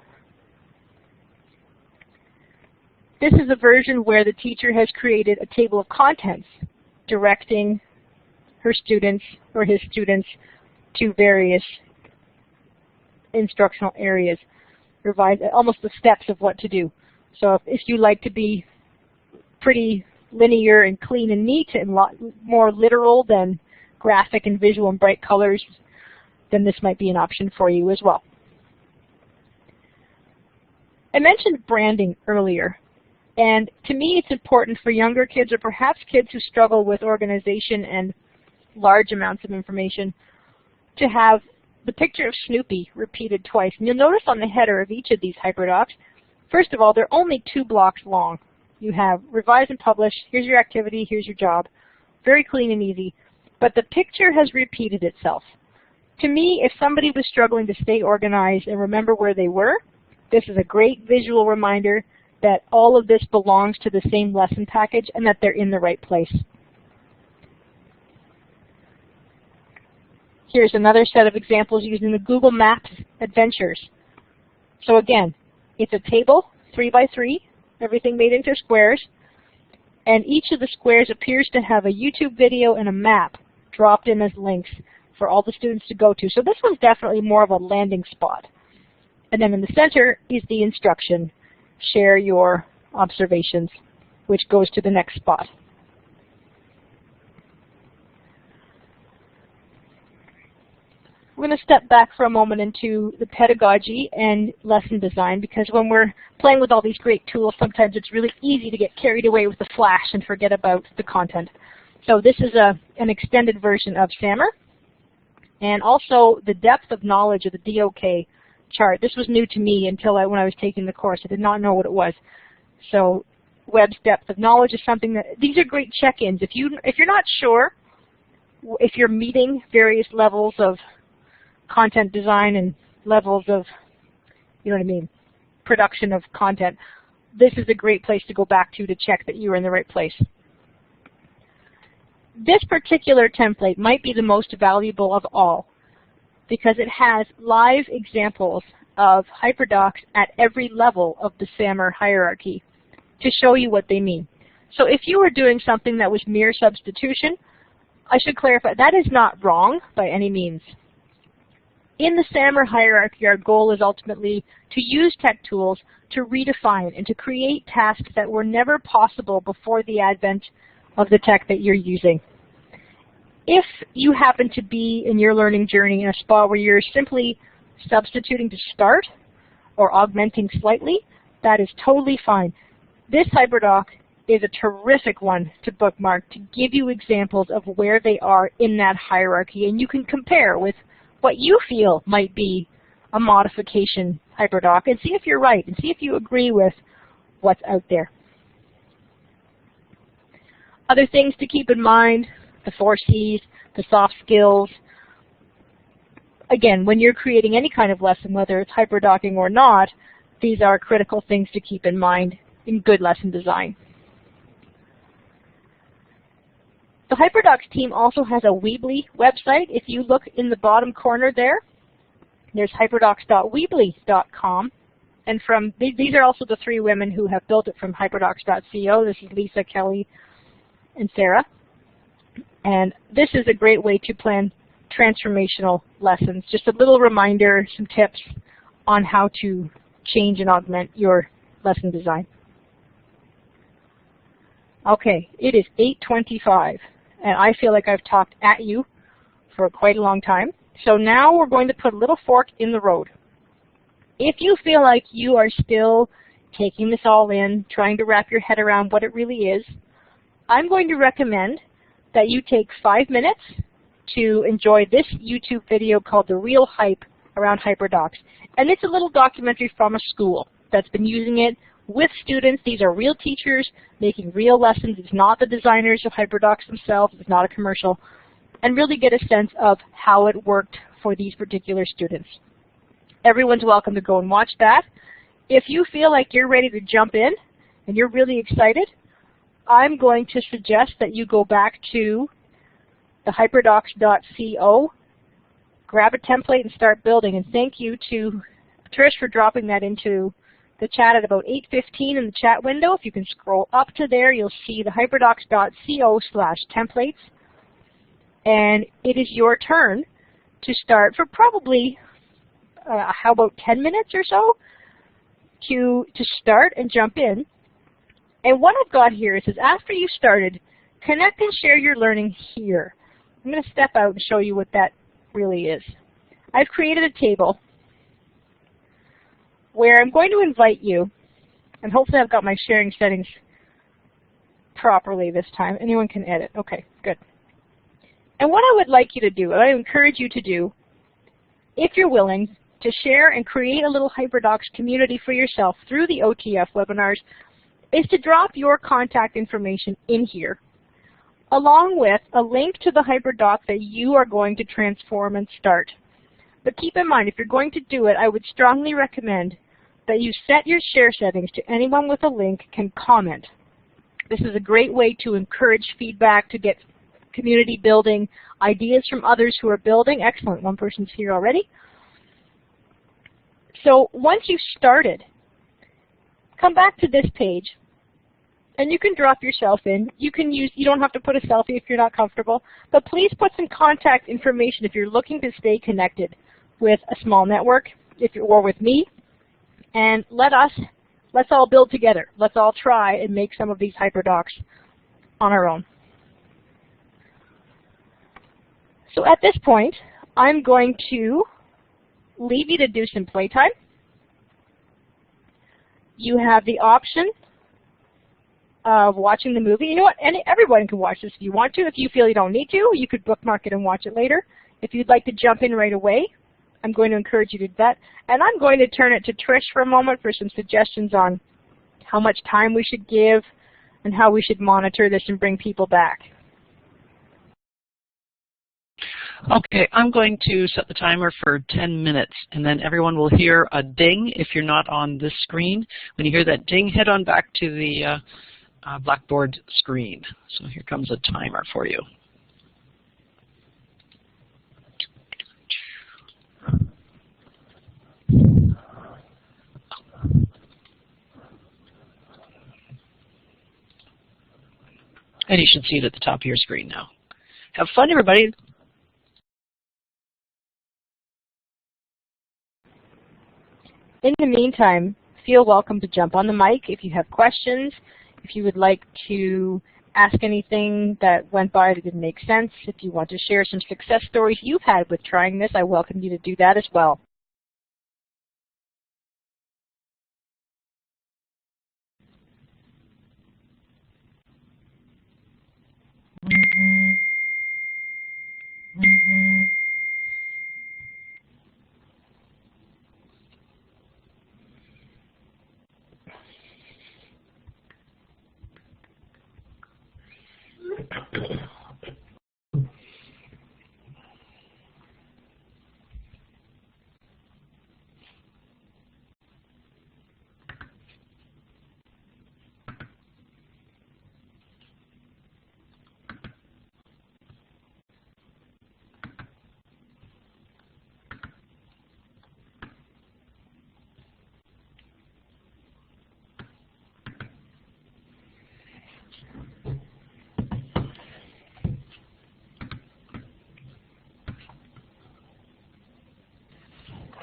B: This is a version where the teacher has created a table of contents directing her students or his students to various instructional areas, revise almost the steps of what to do. So if you like to be pretty linear and clean and neat and more literal than graphic and visual and bright colors, then this might be an option for you as well. I mentioned branding earlier, and to me it's important for younger kids or perhaps kids who struggle with organization and large amounts of information to have the picture of Snoopy repeated twice. And you'll notice on the header of each of these HyperDocs, first of all, they're only 2 blocks long. You have revise and publish, here's your activity, here's your job. Very clean and easy. But the picture has repeated itself. To me, if somebody was struggling to stay organized and remember where they were, this is a great visual reminder that all of this belongs to the same lesson package and that they're in the right place. Here's another set of examples using the Google Maps adventures. So again, it's a table, 3 by 3, everything made into squares, and each of the squares appears to have a YouTube video and a map dropped in as links for all the students to go to. So this one's definitely more of a landing spot. And then in the center is the instruction, share your observations, which goes to the next spot. We're going to step back for a moment into the pedagogy and lesson design, because when we're playing with all these great tools, sometimes it's really easy to get carried away with the flash and forget about the content. So this is an extended version of SAMR, and also the depth of knowledge of the DOK chart. This was new to me until when I was taking the course. I did not know what it was. So Webb's depth of knowledge is something that, these are great check-ins. If you're not sure if you're meeting various levels of content design and levels of, you know what I mean, production of content, this is a great place to go back to check that you're in the right place. This particular template might be the most valuable of all because it has live examples of HyperDocs at every level of the SAMR hierarchy to show you what they mean. So if you were doing something that was mere substitution, I should clarify, that is not wrong by any means. In the SAMR hierarchy, our goal is ultimately to use tech tools to redefine and to create tasks that were never possible before the advent of the tech that you're using. If you happen to be in your learning journey in a spot where you're simply substituting to start or augmenting slightly, that is totally fine. This HyperDoc is a terrific one to bookmark to give you examples of where they are in that hierarchy, and you can compare with what you feel might be a modification HyperDoc and see if you're right and see if you agree with what's out there. Other things to keep in mind, the 4 C's, the soft skills. Again, when you're creating any kind of lesson, whether it's HyperDocing or not, these are critical things to keep in mind in good lesson design. The HyperDocs team also has a Weebly website. If you look in the bottom corner there, there's hyperdocs.weebly.com. And these are also the 3 women who have built it from hyperdocs.co. This is Lisa, Kelly, and Sarah. And this is a great way to plan transformational lessons. Just a little reminder, some tips on how to change and augment your lesson design. Okay, it is 8:25, and I feel like I've talked at you for quite a long time. So now we're going to put a little fork in the road. If you feel like you are still taking this all in, trying to wrap your head around what it really is, I'm going to recommend that you take 5 minutes to enjoy this YouTube video called The Real Hype Around HyperDocs. And it's a little documentary from a school that's been using it with students. These are real teachers making real lessons. It's not the designers of HyperDocs themselves. It's not a commercial. And really get a sense of how it worked for these particular students. Everyone's welcome to go and watch that. If you feel like you're ready to jump in and you're really excited, I'm going to suggest that you go back to the hyperdocs.co, grab a template and start building. And thank you to Trish for dropping that into the chat at about 8:15 in the chat window. If you can scroll up to there, you'll see the hyperdocs.co/templates. And it is your turn to start for probably, how about 10 minutes or so? to start and jump in. And what I've got here is after you started, connect and share your learning here. I'm going to step out and show you what that really is. I've created a table where I'm going to invite you, and hopefully I've got my sharing settings properly this time. Anyone can edit. Okay, good. And what I would like you to do, what I encourage you to do, if you're willing, to share and create a little HyperDocs community for yourself through the OTF webinars, is to drop your contact information in here, along with a link to the HyperDoc that you are going to transform and start. But keep in mind, if you're going to do it, I would strongly recommend that you set your share settings to anyone with a link can comment. This is a great way to encourage feedback, to get community building, ideas from others who are building. Excellent, one person's here already. So once you've started, come back to this page, and you can drop yourself in. You don't have to put a selfie if you're not comfortable, but please put some contact information if you're looking to stay connected with a small network, or with me, and let's all build together. Let's all try and make some of these HyperDocs on our own. So at this point, I'm going to leave you to do some playtime. You have the option of watching the movie. You know what? Everyone can watch this if you want to. If you feel you don't need to, you could bookmark it and watch it later. If you'd like to jump in right away, I'm going to encourage you to do that. And I'm going to turn it to Trish for a moment for some suggestions on how much time we should give and how we should monitor this and bring people back.
A: Okay, I'm going to set the timer for 10 minutes, and then everyone will hear a ding if you're not on this screen. When you hear that ding, head on back to the Blackboard screen. So here comes a timer for you. And you should see it at the top of your screen now. Have fun, everybody.
B: In the meantime, feel welcome to jump on the mic if you have questions, if you would like to ask anything that went by that didn't make sense, if you want to share some success stories you've had with trying this, I welcome you to do that as well.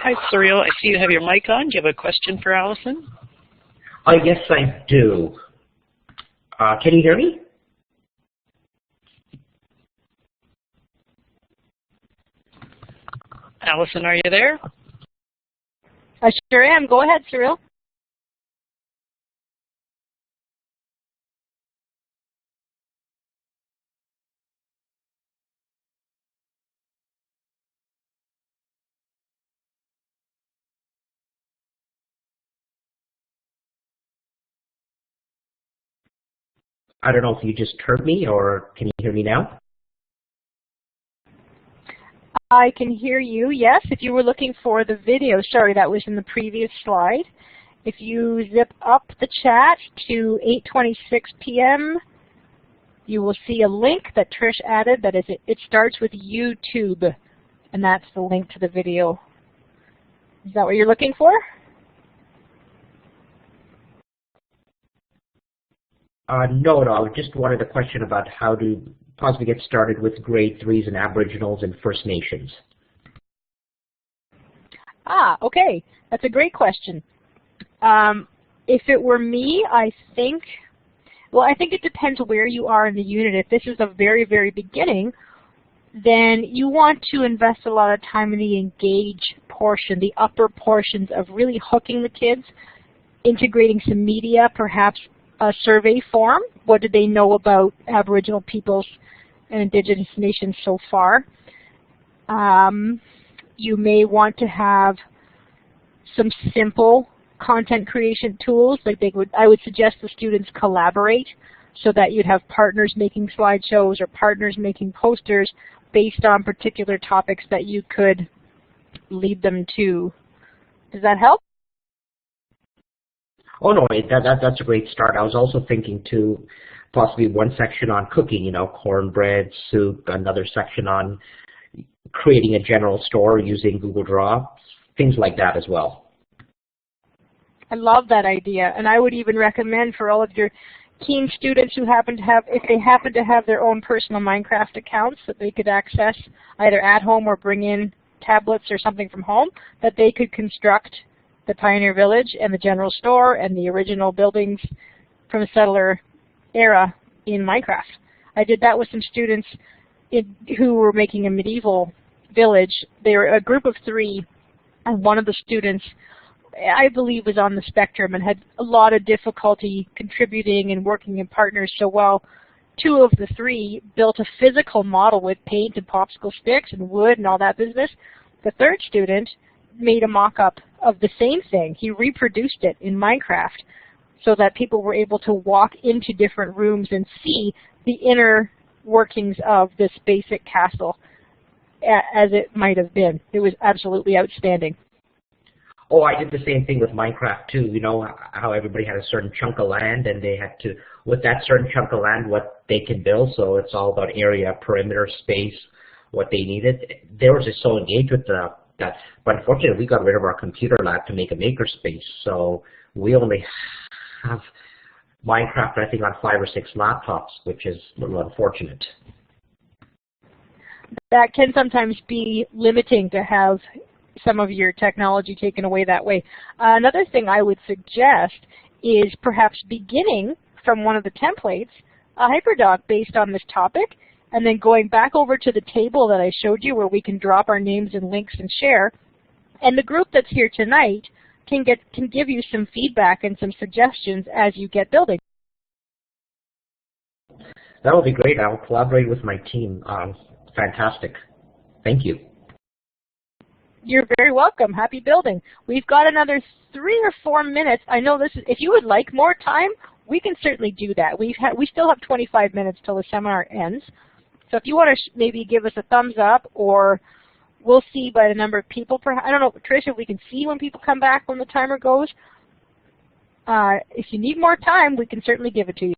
A: Hi, Cyril. I see you have your mic on. Do you have a question for Allison?
D: Yes, I do. Can you hear me?
A: Allison, are you there?
B: I sure am. Go ahead, Cyril.
D: I don't know if you just heard me, or can you hear me now?
B: I can hear you, yes. If you were looking for the video, sorry, that was in the previous slide. If you zip up the chat to 8:26 p.m., you will see a link that Trish added. That is, it starts with YouTube, and that's the link to the video. Is that what you're looking for?
D: No, I just wanted a question about how to possibly get started with grade 3s and Aboriginals and First Nations.
B: Ah, okay. That's a great question. If it were me, I think it depends where you are in the unit. If this is the very, very beginning, then you want to invest a lot of time in the engage portion, the upper portions of really hooking the kids, integrating some media, perhaps a survey form. What do they know about Aboriginal peoples and Indigenous nations so far? You may want to have some simple content creation tools. Like I would suggest the students collaborate so that you'd have partners making slideshows or partners making posters based on particular topics that you could lead them to. Does that help?
D: Oh no, that's a great start. I was also thinking too, possibly one section on cooking, cornbread, soup, another section on creating a general store using Google Draw, things like that as well.
B: I love that idea, and I would even recommend for all of your keen students who happen to have, if they happen to have their own personal Minecraft accounts that they could access either at home or bring in tablets or something from home, that they could construct the Pioneer Village and the general store and the original buildings from the settler era in Minecraft. I did that with some students who were making a medieval village. They were a group of 3, and one of the students, I believe, was on the spectrum and had a lot of difficulty contributing and working in partners. So while 2 of the 3 built a physical model with paint and popsicle sticks and wood and all that business, the 3rd student made a mock-up of the same thing. He reproduced it in Minecraft so that people were able to walk into different rooms and see the inner workings of this basic castle as it might have been. It was absolutely outstanding.
D: Oh, I did the same thing with Minecraft too. How everybody had a certain chunk of land and they had to, with that certain chunk of land, what they can build. So it's all about area, perimeter, space, what they needed. They were just so engaged with that. But unfortunately, we got rid of our computer lab to make a makerspace. So we only have Minecraft, I think, on 5 or 6 laptops, which is a little unfortunate.
B: That can sometimes be limiting to have some of your technology taken away that way. Another thing I would suggest is perhaps beginning from one of the templates, a HyperDoc based on this topic, and then going back over to the table that I showed you where we can drop our names and links and share. And the group that's here tonight can give you some feedback and some suggestions as you get building.
D: That would be great. I'll collaborate with my team. Fantastic. Thank you.
B: You're very welcome. Happy building. We've got another 3 or 4 minutes. I know this is, if you would like more time, we can certainly do that. We still have 25 minutes till the seminar ends. So if you want to maybe give us a thumbs up, or we'll see by the number of people. I don't know, Trish, if we can see when people come back when the timer goes. If you need more time, we can certainly give it to you.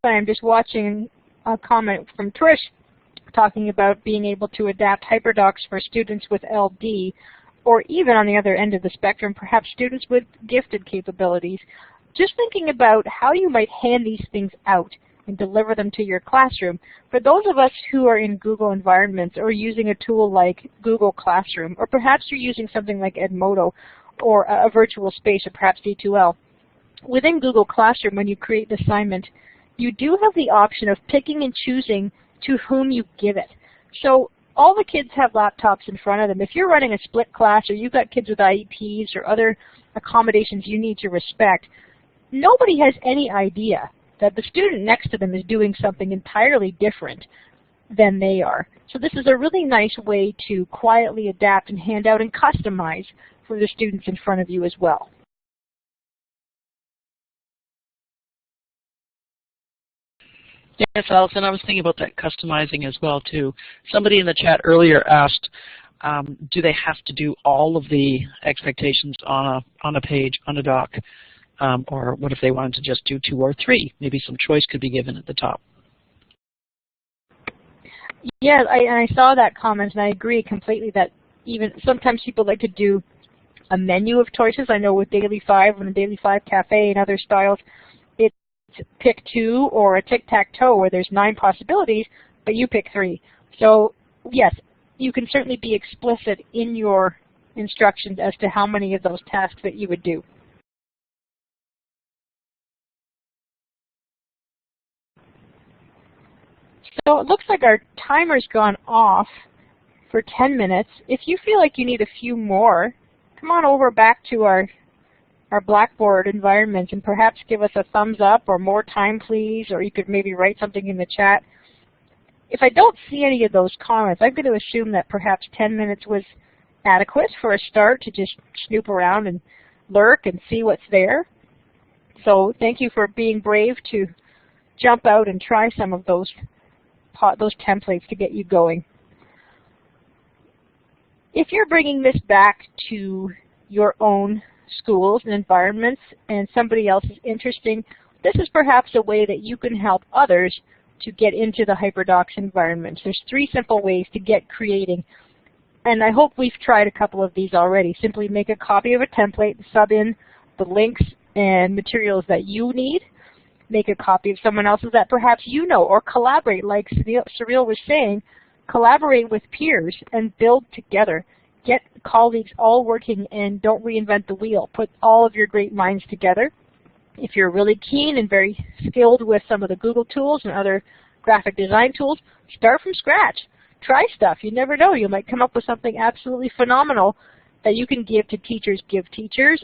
B: I'm just watching a comment from Trish talking about being able to adapt HyperDocs for students with LD, or even on the other end of the spectrum, perhaps students with gifted capabilities. Just thinking about how you might hand these things out and deliver them to your classroom. For those of us who are in Google environments or using a tool like Google Classroom, or perhaps you're using something like Edmodo or a virtual space, or perhaps D2L, within Google Classroom, when you create the assignment, you do have the option of picking and choosing to whom you give it. So all the kids have laptops in front of them. If you're running a split class, or you've got kids with IEPs or other accommodations you need to respect, nobody has any idea that the student next to them is doing something entirely different than they are. So this is a really nice way to quietly adapt and hand out and customize for the students in front of you as well.
A: Yes, Allison, I was thinking about that customizing as well, too. Somebody in the chat earlier asked, do they have to do all of the expectations on a page, on a doc? or what if they wanted to just do 2 or 3? Maybe some choice could be given at the top.
B: Yeah, I saw that comment, and I agree completely that even sometimes people like to do a menu of choices. I know with Daily 5 and the Daily 5 Cafe and other styles, it's pick 2 or a tic-tac-toe where there's 9 possibilities, but you pick 3. So yes, you can certainly be explicit in your instructions as to how many of those tasks that you would do. So it looks like our timer's gone off for 10 minutes. If you feel like you need a few more, come on over back to our Blackboard environment and perhaps give us a thumbs up or more time please, or you could maybe write something in the chat. If I don't see any of those comments, I'm going to assume that perhaps 10 minutes was adequate for a start to just snoop around and lurk and see what's there. So thank you for being brave to jump out and try some of those templates to get you going. If you're bringing this back to your own schools and environments and somebody else is interested, this is perhaps a way that you can help others to get into the HyperDocs environment. There's 3 simple ways to get creating, and I hope we've tried a couple of these already. Simply make a copy of a template and sub in the links and materials that you need. Make a copy of someone else's that perhaps you know, or collaborate, like Cyril was saying, collaborate with peers and build together. Get colleagues all working and don't reinvent the wheel. Put all of your great minds together. If you're really keen and very skilled with some of the Google tools and other graphic design tools, start from scratch. Try stuff. You never know. You might come up with something absolutely phenomenal that you can give to teachers,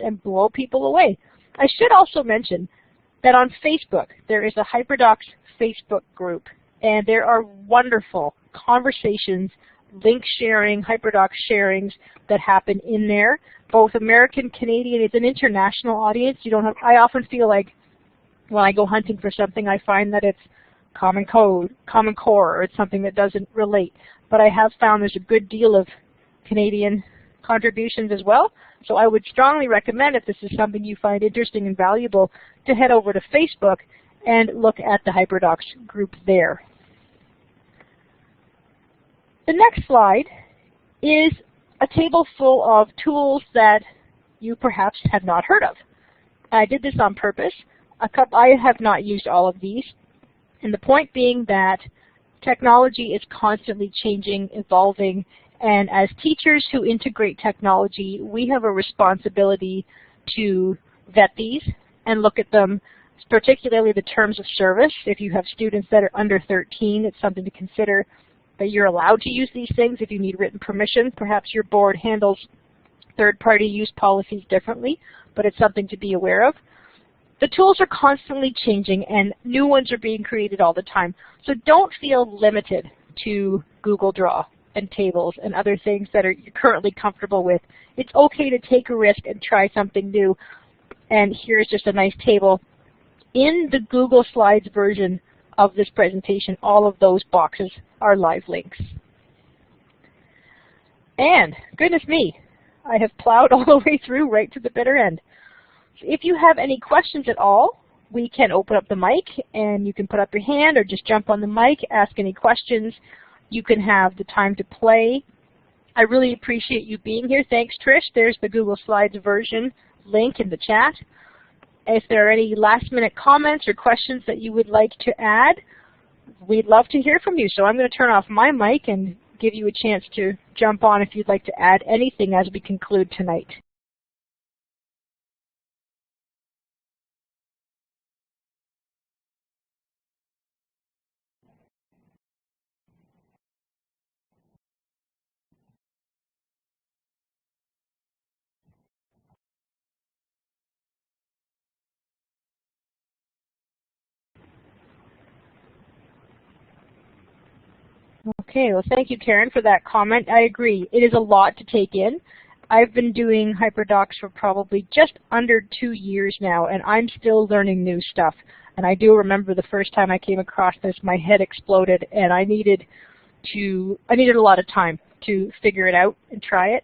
B: and blow people away. I should also mention that on Facebook, there is a HyperDocs Facebook group, and there are wonderful conversations, link sharing, HyperDocs sharings that happen in there. Both American, Canadian, it's an international audience. You don't have, I often feel like when I go hunting for something, I find that it's Common Code, Common Core, or it's something that doesn't relate. But I have found there's a good deal of Canadian contributions as well. So I would strongly recommend, if this is something you find interesting and valuable, to head over to Facebook and look at the HyperDocs group there. The next slide is a table full of tools that you perhaps have not heard of. I did this on purpose. I have not used all of these, and the point being that technology is constantly changing, evolving, and as teachers who integrate technology, we have a responsibility to vet these and look at them, particularly the terms of service. If you have students that are under 13, it's something to consider that you're allowed to use these things if you need written permission. Perhaps your board handles third-party use policies differently, but it's something to be aware of. The tools are constantly changing and new ones are being created all the time. So don't feel limited to Google Draw and tables and other things that you're currently comfortable with. It's okay to take a risk and try something new. And here's just a nice table. In the Google Slides version of this presentation, all of those boxes are live links. And goodness me, I have plowed all the way through right to the bitter end. So if you have any questions at all, we can open up the mic and you can put up your hand or just jump on the mic, ask any questions. You can have the time to play. I really appreciate you being here. Thanks, Trish. There's the Google Slides version link in the chat. If there are any last-minute comments or questions that you would like to add, we'd love to hear from you. So I'm going to turn off my mic and give you a chance to jump on if you'd like to add anything as we conclude tonight. Okay, well thank you, Karen, for that comment. I agree. It is a lot to take in. I've been doing HyperDocs for probably just under 2 years now, and I'm still learning new stuff. And I do remember the first time I came across this, my head exploded, and I needed a lot of time to figure it out and try it.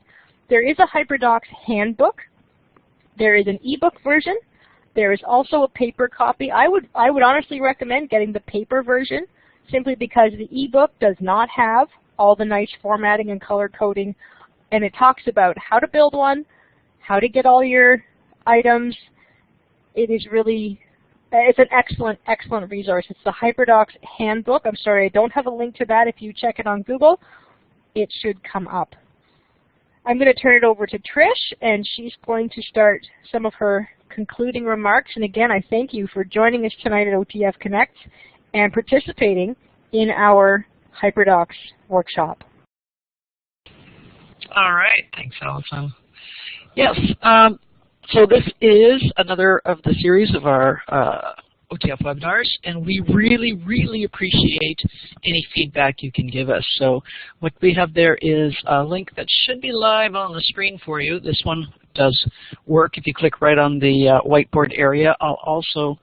B: There is a HyperDocs handbook. There is an ebook version, There is also a paper copy. I would honestly recommend getting the paper version, simply because the ebook does not have all the nice formatting and color coding, and it talks about how to build one, how to get all your items. It is really, it's an excellent, excellent resource. It's the HyperDocs Handbook. I'm sorry, I don't have a link to that. If you check it on Google, it should come up. I'm going to turn it over to Trish, and she's going to start some of her concluding remarks. And again, I thank you for joining us tonight at OTF Connect and participating in our HyperDocs workshop.
A: All right, thanks, Allison. Yes, so this is another of the series of our OTF webinars, and we really, really appreciate any feedback you can give us. So what we have there is a link that should be live on the screen for you. This one does work if you click right on the whiteboard area. I'll also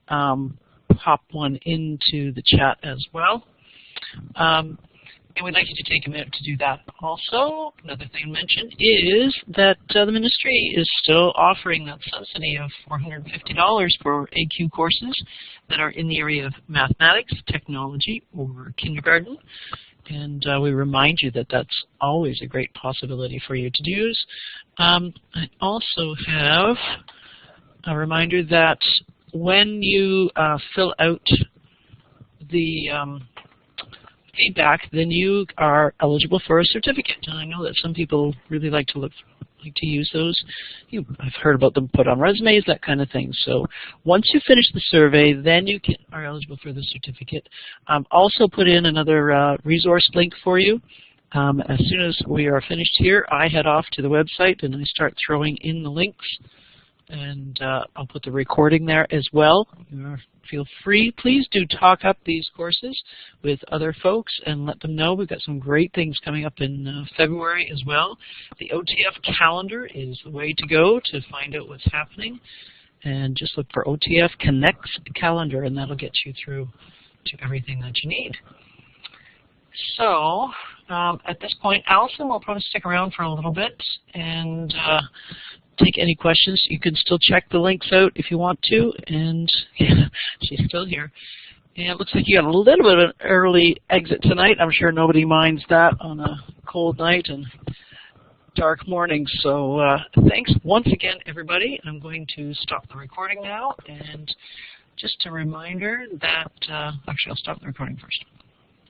A: pop one into the chat as well. And we'd like you to take a minute to do that. Also, another thing to mention is that the ministry is still offering that subsidy of $450 for AQ courses that are in the area of mathematics, technology, or kindergarten. And we remind you that that's always a great possibility for you to use. I also have a reminder that when you fill out the feedback, then you are eligible for a certificate. And I know that some people really like to use those. I've heard about them put on resumes, that kind of thing. So once you finish the survey, then you are eligible for the certificate. Also put in another resource link for you. As soon as we are finished here, I head off to the website and I start throwing in the links. And I'll put the recording there as well. Feel free, please do talk up these courses with other folks and let them know. We've got some great things coming up in February as well. The OTF calendar is the way to go to find out what's happening. And just look for OTF Connects calendar, and that'll get you through to everything that you need. So at this point, Allison will probably stick around for a little bit and take any questions. You can still check the links out if you want to, and yeah, she's still here. And it looks like you got a little bit of an early exit tonight. I'm sure nobody minds that on a cold night and dark morning. So thanks once again, everybody. I'm going to stop the recording now, and just a reminder that, actually I'll stop the recording first.